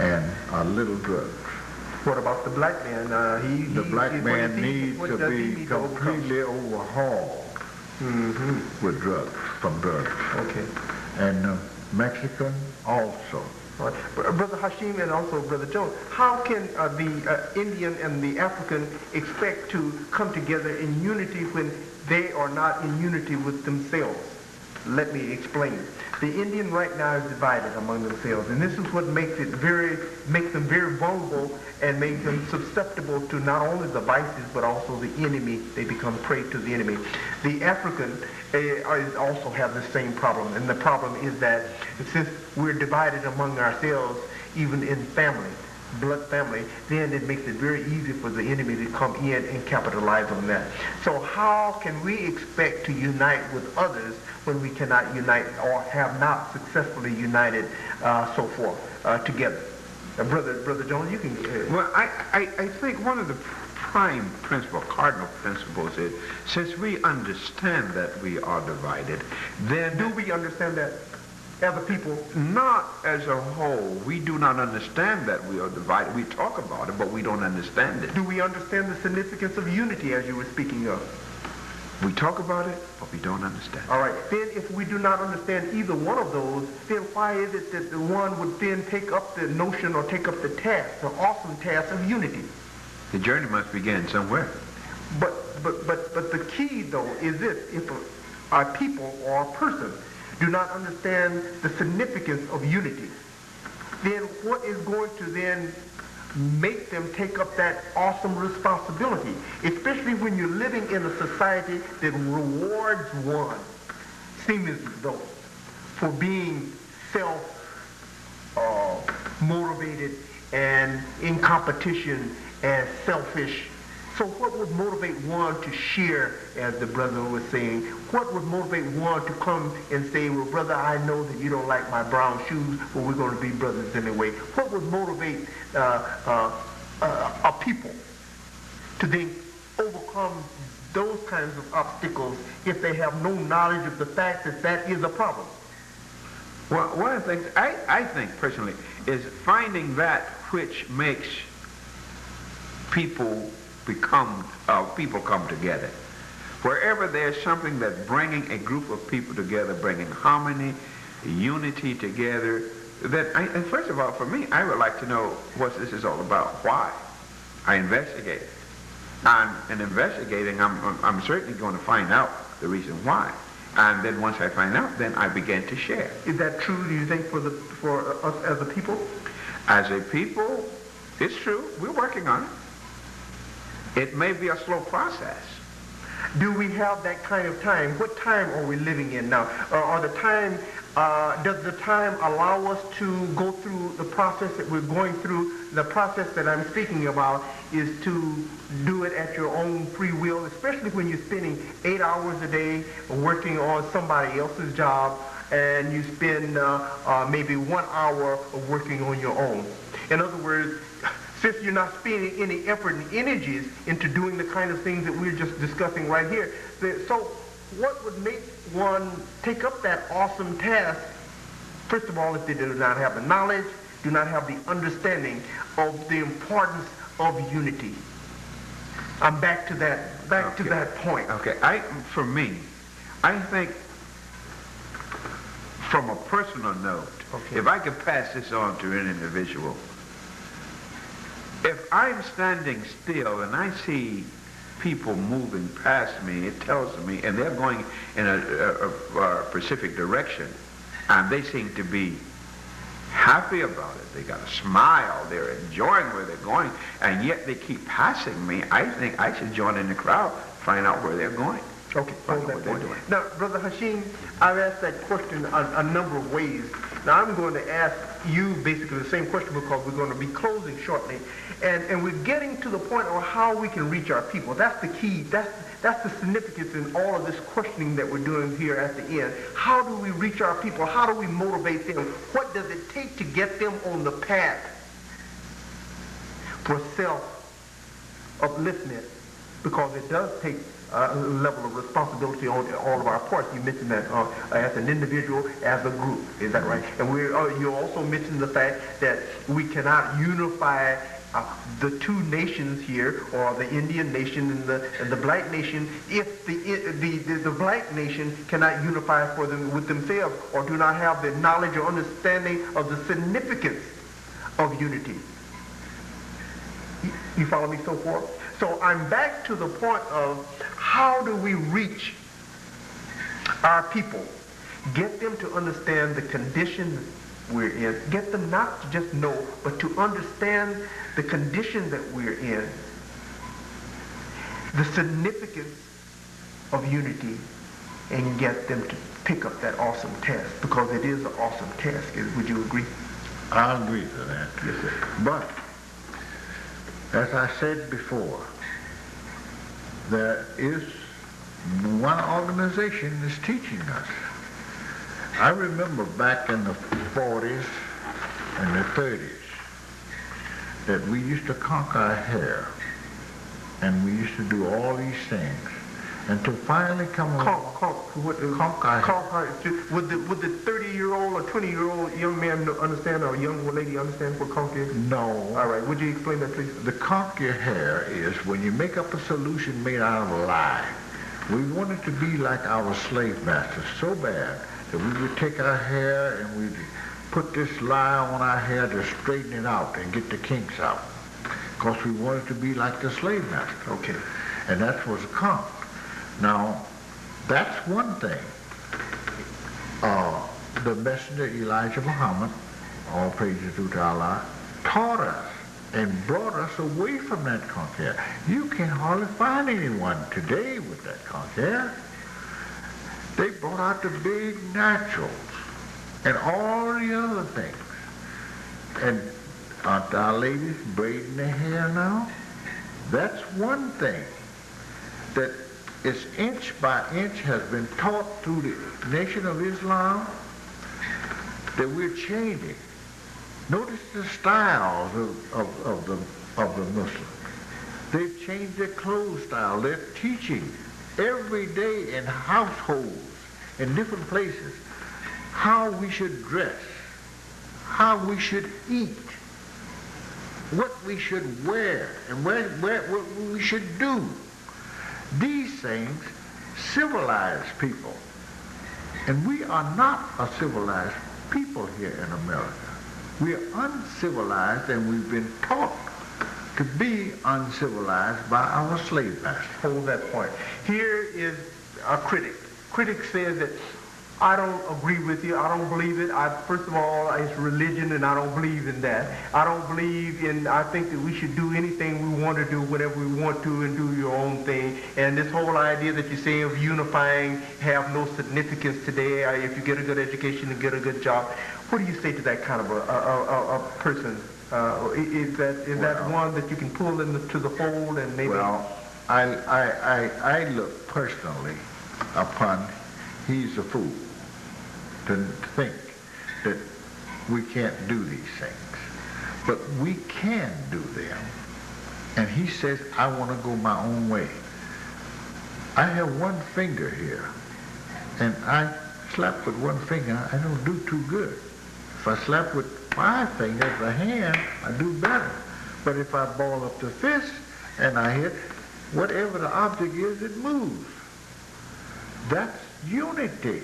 and a little drugs. What about the black man? The black man needs to be completely overhauled with drugs, from drugs. Okay. And Mexican also. Right. Brother Hashim and also Brother Jones, how can the Indian and the African expect to come together in unity when they are not in unity with themselves? Let me explain. The Indian right now is divided among themselves, and this is what makes them very vulnerable and makes them susceptible to not only the vices but also the enemy. They become prey to the enemy. The African also have the same problem, and the problem is that since we're divided among ourselves, even in family, blood family, then it makes it very easy for the enemy to come in and capitalize on that. So how can we expect to unite with others when we cannot unite or have not successfully united so forth together? Brother Jones, you can... Well, I think one of the prime principle, cardinal principles is, since we understand that we are divided, then... Do we understand that as a people? Not as a whole. We do not understand that we are divided. We talk about it, but we don't understand it. Do we understand the significance of unity as you were speaking of? We talk about it, but we don't understand it. All right. Then if we do not understand either one of those, then why is it that the one would then take up the notion or take up the task, the awesome task of unity? The journey must begin somewhere. But the key, though, is this. If a people or a person do not understand the significance of unity, then what is going to then make them take up that awesome responsibility, especially when you're living in a society that rewards one, seemingly though, for being self-motivated and in competition and selfish. So what would motivate one to share, as the brother was saying? What would motivate one to come and say, well, brother, I know that you don't like my brown shoes, but we're going to be brothers anyway? What would motivate a people to then overcome those kinds of obstacles if they have no knowledge of the fact that that is a problem? Well, one of the things I think personally is finding that which makes people come together. Wherever there's something that's bringing a group of people together, bringing harmony, unity together, and first of all, for me, I would like to know what this is all about. Why? I investigate. In investigating, I'm certainly going to find out the reason why. And then once I find out, then I begin to share. Is that true, do you think, for us as a people? As a people, it's true. We're working on it. It may be a slow process, Do we have that kind of time? What time are we living in now? Does the time allow us to go through the process that we're going through? The process that I'm speaking about is to do it at your own free will, especially when you're spending 8 hours a day working on somebody else's job, and you spend maybe 1 hour working on your own. In other words, since you're not spending any effort and energies into doing the kind of things that we're just discussing right here, so what would make one take up that awesome task? First of all, if they do not have the knowledge, do not have the understanding of the importance of unity. I'm back to that point. Okay, for me, I think from a personal note, if I could pass this on to an individual, if I'm standing still and I see people moving past me, it tells me, and they're going in a specific direction, and they seem to be happy about it. They got a smile. They're enjoying where they're going, and yet they keep passing me. I think I should join in the crowd, find out where they're going. Okay, hold that point. Now, Brother Hashim, I've asked that question a number of ways. Now, I'm going to ask you basically the same question because we're going to be closing shortly. And we're getting to the point of how we can reach our people. That's the key. That's the significance in all of this questioning that we're doing here at the end. How do we reach our people? How do we motivate them? What does it take to get them on the path for self-upliftment? Because it does take a level of responsibility on all of our parts. You mentioned that as an individual, as a group. Is that right? And you also mentioned the fact that we cannot unify the two nations here, or the Indian nation and the black nation, if the black nation cannot unify for them with themselves, or do not have the knowledge or understanding of the significance of unity. You follow me so far? So I'm back to the point of how do we reach our people, get them to understand the condition we're in, get them not to just know, but to understand the condition that we're in, the significance of unity, and get them to pick up that awesome task, because it is an awesome task. Would you agree? I agree to that. Yes, sir. But, as I said before, there is one organization that's teaching us. I remember back in the 40s and the 30s that we used to conk our hair, and we used to do all these things, and to finally come along, conk our hair. Would the 30-year-old or 20-year-old young man understand, or young lady understand what conk is? No. All right, would you explain that, please? The conk your hair is when you make up a solution made out of a lie. We wanted to be like our slave masters so bad that we would take our hair and we'd put this lie on our hair to straighten it out and get the kinks out, because we wanted to be like the slave master. Okay. And that was a conk. Now, that's one thing. The messenger Elijah Muhammad, all praises due to Allah, taught us and brought us away from that conk hair. You can hardly find anyone today with that conk hair. They brought out the big naturals and all the other things. And aren't our ladies braiding their hair now? That's one thing that is inch by inch has been taught through the Nation of Islam, that we're changing. Notice the styles of the Muslims. They've changed their clothes style. They're teaching every day in households, in different places, how we should dress, how we should eat, what we should wear, and what we should do. These things civilize people. And we are not a civilized people here in America. We are uncivilized, and we've been taught to be uncivilized by our slave masters. Hold that point. Here is a critic. Critic says that I don't agree with you. I don't believe it. First of all, it's religion, and I don't believe in that. I think that we should do anything we want to do whenever we want to and do your own thing. And this whole idea that you say of unifying have no significance today. If you get a good education and get a good job, what do you say to that kind of a person? Is that one that you can pull into the fold and maybe? Well, I look personally upon he's a fool to think that we can't do these things. But we can do them. And he says, I want to go my own way. I have one finger here, and I slap with one finger, I don't do too good. If I slap with 5 fingers, the hand, I do better. But if I ball up the fist and I hit, whatever the object is, it moves. That's unity.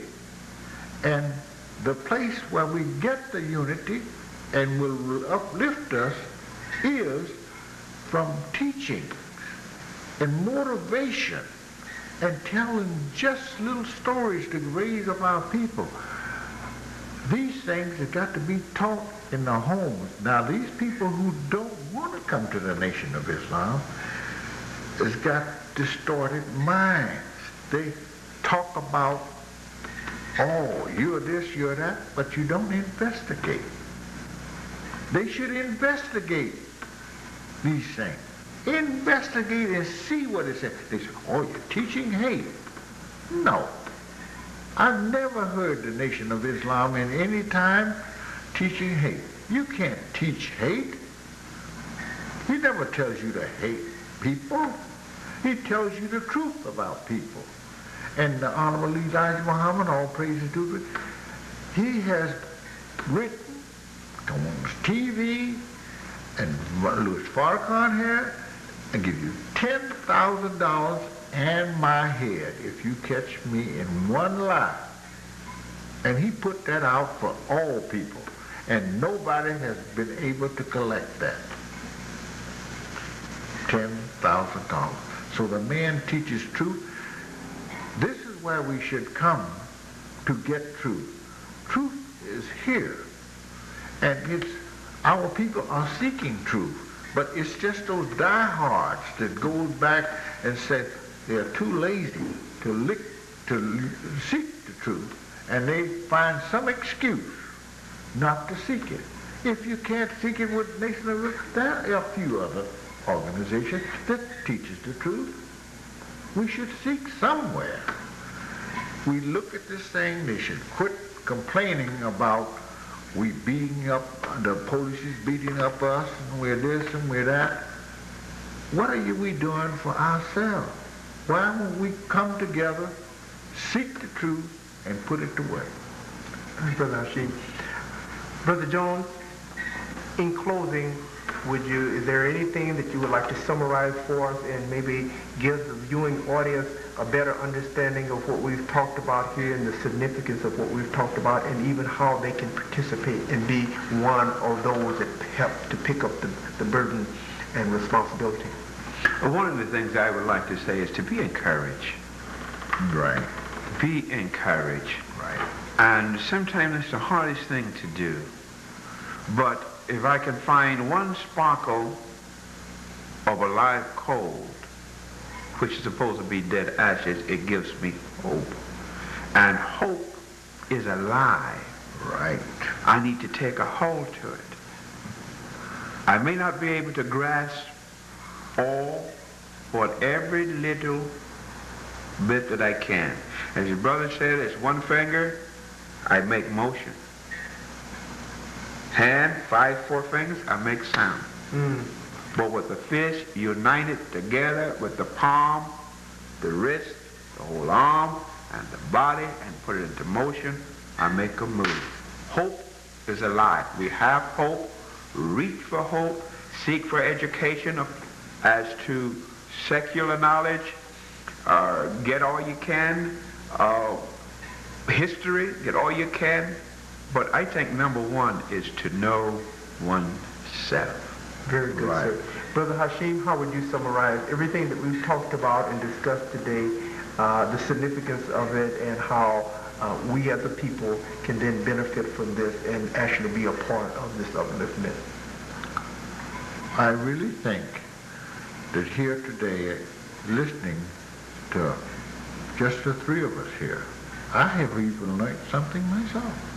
And the place where we get the unity and will uplift us is from teaching and motivation and telling just little stories to raise up our people. These things have got to be taught in the homes. Now, these people who don't want to come to the Nation of Islam has got distorted minds. They talk about, oh, you're this, you're that, but you don't investigate. They should investigate these things. Investigate and see what it says. They say, oh, you're teaching hate. No. I've never heard the Nation of Islam in any time teaching hate. You can't teach hate. He never tells you to hate people. He tells you the truth about people. And the Honorable Elijah Muhammad, all praises to him, he has written on TV, and Louis Farrakhan here, and give you $10,000 and my head if you catch me in one lie. And he put that out for all people, and nobody has been able to collect that. $10,000. So the man teaches truth. This is where we should come to get truth. Truth is here. And it's our people are seeking truth. But it's just those diehards that goes back and said they're too lazy to seek the truth, and they find some excuse not to seek it. If you can't seek it with Nation of Islam, there are a few other organizations that teaches the truth. We should seek somewhere. We look at this thing, they should quit complaining about we beating up, the police is beating up us, and we're this and we're that. What are we doing for ourselves? Why won't we come together, seek the truth, and put it to work? Brother Hashim. Brother Jones, in closing, is there anything that you would like to summarize for us and maybe give the viewing audience a better understanding of what we've talked about here and the significance of what we've talked about, and even how they can participate and be one of those that help to pick up the burden and responsibility? One of the things I would like to say is to be encouraged. Right. Be encouraged. Right. And sometimes it's the hardest thing to do. But if I can find one sparkle of a live coal, which is supposed to be dead ashes, it gives me hope. And hope is alive. Right. I need to take a hold to it. I may not be able to grasp all, but every little bit that I can. As your brother said, it's one finger, I make motion. Hand, 4 fingers, I make sound. But with the fist, united together with the palm, the wrist, the whole arm, and the body, and put it into motion, I make a move. Hope is alive. We have hope. Reach for hope. Seek for education as to secular knowledge. Get all you can. History, get all you can. But I think number one is to know oneself. Very good, Right. sir. Brother Hashim, how would you summarize everything that we've talked about and discussed today, the significance of it, and how we as a people can then benefit from this and actually be a part of this upliftment. I really think that here today, listening to just the three of us here, I have even learned something myself.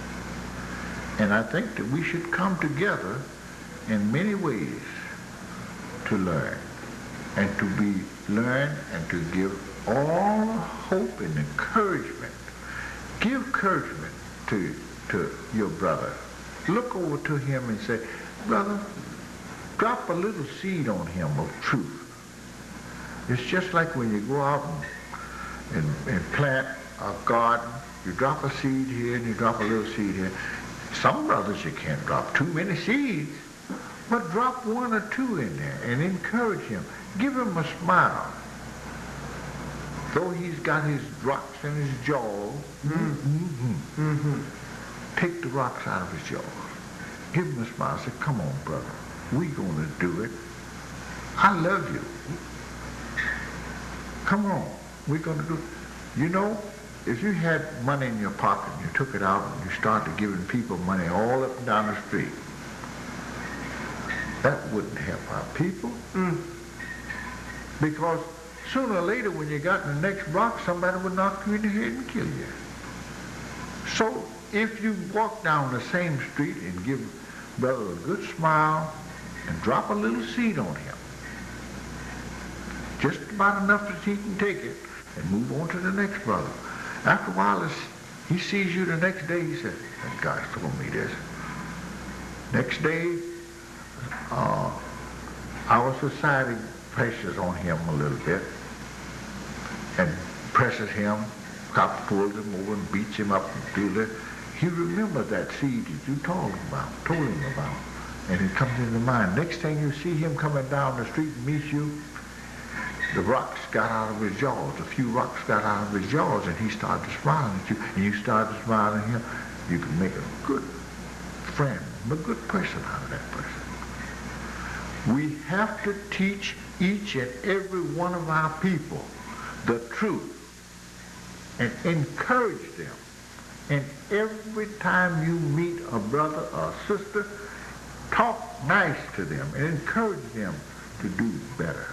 And I think that we should come together in many ways to learn and to be learned and to give all hope and encouragement. Give encouragement to your brother. Look over to him and say, brother, drop a little seed on him of truth. It's just like when you go out and plant a garden, you drop a seed here and you drop a little seed here. Some brothers you can't drop too many seeds, but drop one or two in there and encourage him. Give him a smile. Though he's got his rocks in his jaws, take the rocks out of his jaws. Give him a smile. Say, come on, brother. We're going to do it. I love you. Come on. We're going to do it. You know, if you had money in your pocket and you took it out and you started giving people money all up and down the street, that wouldn't help our people. Because sooner or later when you got in the next block, somebody would knock you in the head and kill you. So if you walk down the same street and give brother a good smile and drop a little seed on him, just about enough that he can take it and move on to the next brother. After a while, he sees you the next day, he says, that guy told me this. Next day, our society presses on him a little bit and presses him, cop pulls him over and beats him up and do this. He remembers that seed that you told him about, and it comes into mind. Next thing you see him coming down the street and meet you, the rocks got out of his jaws. A few rocks got out of his jaws, and he started smiling at you, and you started smiling at him. You can make a good friend, a good person out of that person. We have to teach each and every one of our people the truth and encourage them. And every time you meet a brother or sister, talk nice to them and encourage them to do better.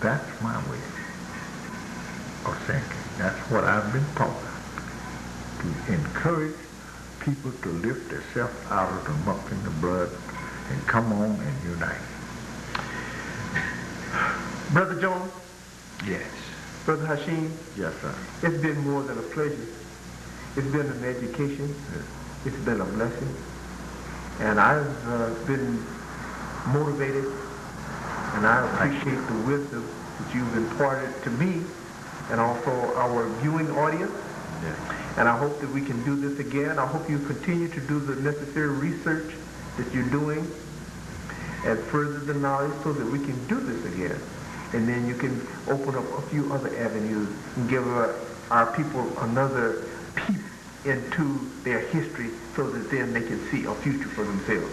That's my way of thinking. That's what I've been taught. To encourage people to lift themselves out of the muck and the blood and come on and unite. Brother Jones? Yes. Brother Hashim? Yes, sir. It's been more than a pleasure. It's been an education. It's been a blessing. And I've been motivated, and I appreciate the wisdom that you've imparted to me and also our viewing audience. Yes. And I hope that we can do this again. I hope you continue to do the necessary research that you're doing and further the knowledge so that we can do this again. And then you can open up a few other avenues and give our people another peep into their history so that then they can see a future for themselves.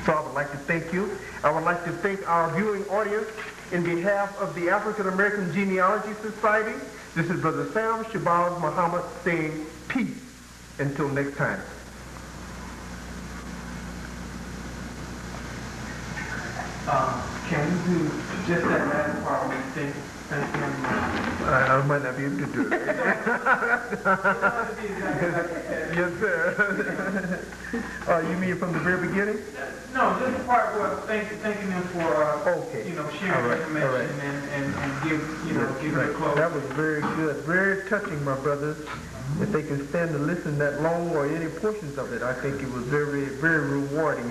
So I would like to thank you. I would like to thank our viewing audience in behalf of the African American Genealogy Society. This is Brother Sam Shabazz Muhammad saying peace until next time. Can we do just that last part when you think thank him? I might not be able to do it. Yes, sir. You mean from the very beginning? No, just the part where thanking him for sharing information and give it a close. That was very good, very touching, my brothers. If they can stand to listen that long or any portions of it, I think it was very, very rewarding.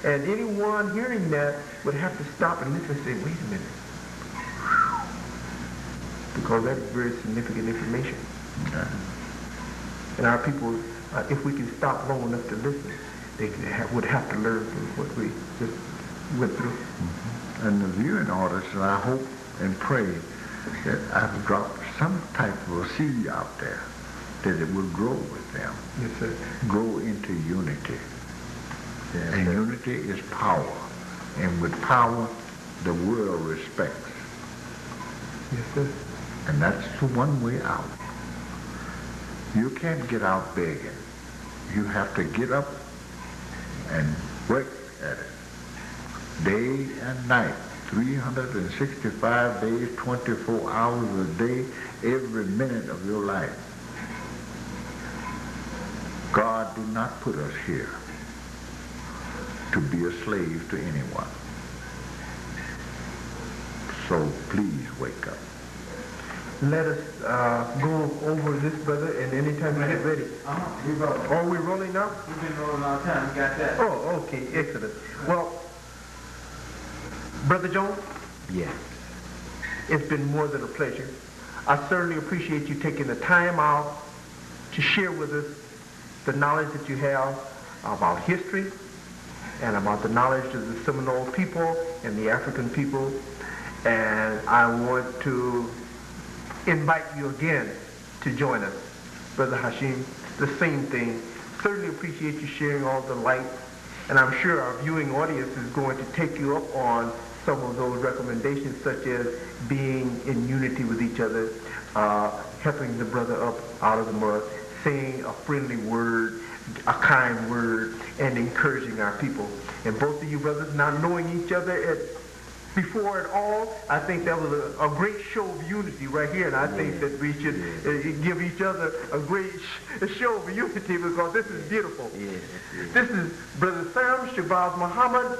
And anyone hearing that would have to stop and listen and say, wait a minute. Because that's very significant information. Okay. And our people, if we can stop long enough to listen, they would have to learn from what we just went through. Mm-hmm. And the viewing audience, and I hope and pray that I've dropped some type of a seed out there, that it will grow with them. Yes, sir. Grow into unity. Yes, and sir. unity is power. And with power, the world respects. Yes, sir. And that's the one way out. You can't get out begging. You have to get up and work at it. Day and night, 365 days, 24 hours a day, every minute of your life. God did not put us here to be a slave to anyone. So please wake up. Let us go over this, brother, and anytime you get ready. We rolling. Are we rolling now? We've been rolling all the time. We got that. Oh, okay, excellent. Well, Brother Jones, Yes. it's been more than a pleasure. I certainly appreciate you taking the time out to share with us the knowledge that you have about history and about the knowledge of the Seminole people and the African people. And I want to invite you again to join us, Brother Hashim. The same thing. Certainly appreciate you sharing all the light. And I'm sure our viewing audience is going to take you up on some of those recommendations, such as being in unity with each other, helping the brother up out of the mud, saying a friendly word, a kind word, and encouraging our people. And both of you brothers, not knowing each other before at all, I think that was a great show of unity right here, and I think that we should give each other a great show of unity, because this is beautiful. This is Brother Sam Shabazz Muhammad,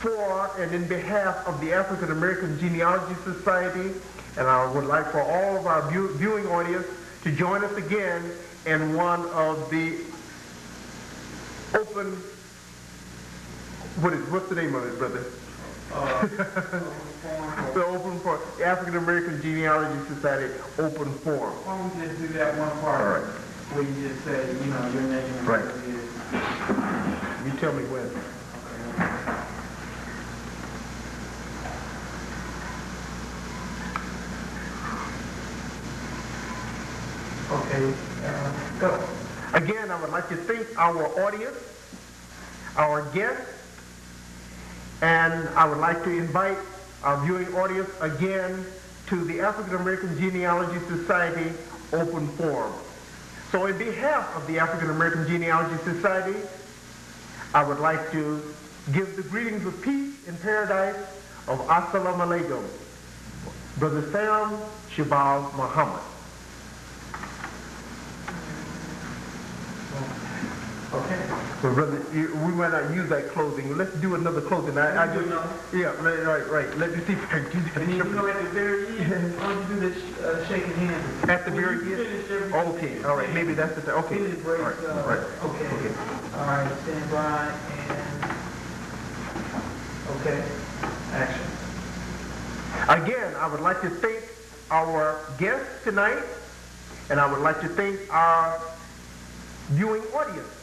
for and in behalf of the African American Genealogy Society, and I would like for all of our viewing audience to join us again in one of the open, what's the name of it, brother? The open forum, the African American Genealogy Society open forum. Why don't we just do that one part? All right. Where you just say, your name and Right. what it is. You tell me when. Okay, go. Again, I would like to thank our audience, our guests, and I would like to invite our viewing audience again to the African American Genealogy Society Open Forum. So in behalf of the African American Genealogy Society, I would like to give the greetings of peace in paradise of Assalamu Alaikum, Brother Sam Shabazz Muhammad. Okay. Well, brother, we might not use that closing. Let's do another closing. I just, yeah, right. Let me see if I can do that. And then at the very end, why don't you do this shaking hands? At the very end? Okay, all right. Maybe that's the time. Okay. Finish break, All right. Okay. All right, stand by and, okay, action. Again, I would like to thank our guests tonight, and I would like to thank our viewing audience.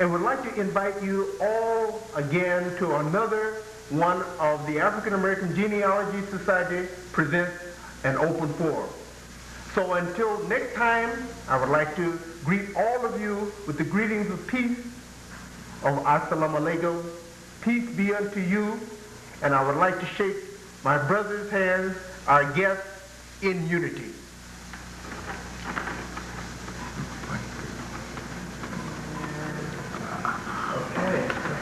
And would like to invite you all again to another one of the African American Genealogy Society presents an open forum. So until next time, I would like to greet all of you with the greetings of peace, of Assalamu Alaikum. Peace be unto you. And I would like to shake my brother's hands, our guests, in unity.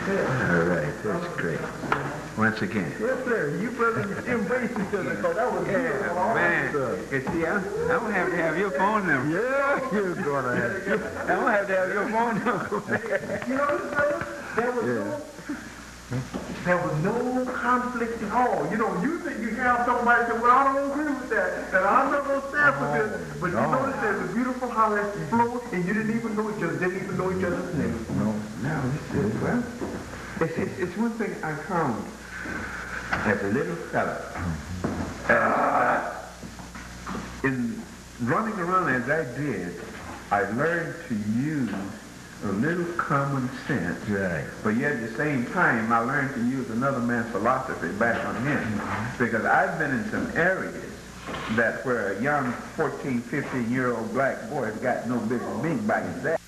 All right, that's great. Once again. Yes, sir. You brothers embrace each other. So that was beautiful. Man, you see, I'm gonna have to have your phone number. Yeah, you're gonna have to. I'm gonna have to have your phone number. You know this, brother? There was no conflict at all. You know, usually you have somebody say, well, I don't agree with that, and I'm not going to stand for this. But you notice there's a beautiful how it flowed, and you didn't even know each other, didn't even know each other's names. No. Well, it's one thing I found as a little fella. In running around as I did, I learned to use a little common sense. Right. But yet at the same time, I learned to use another man's philosophy back on him. Because I've been in some areas that where a young 14, 15-year-old black boy has got no business being by himself.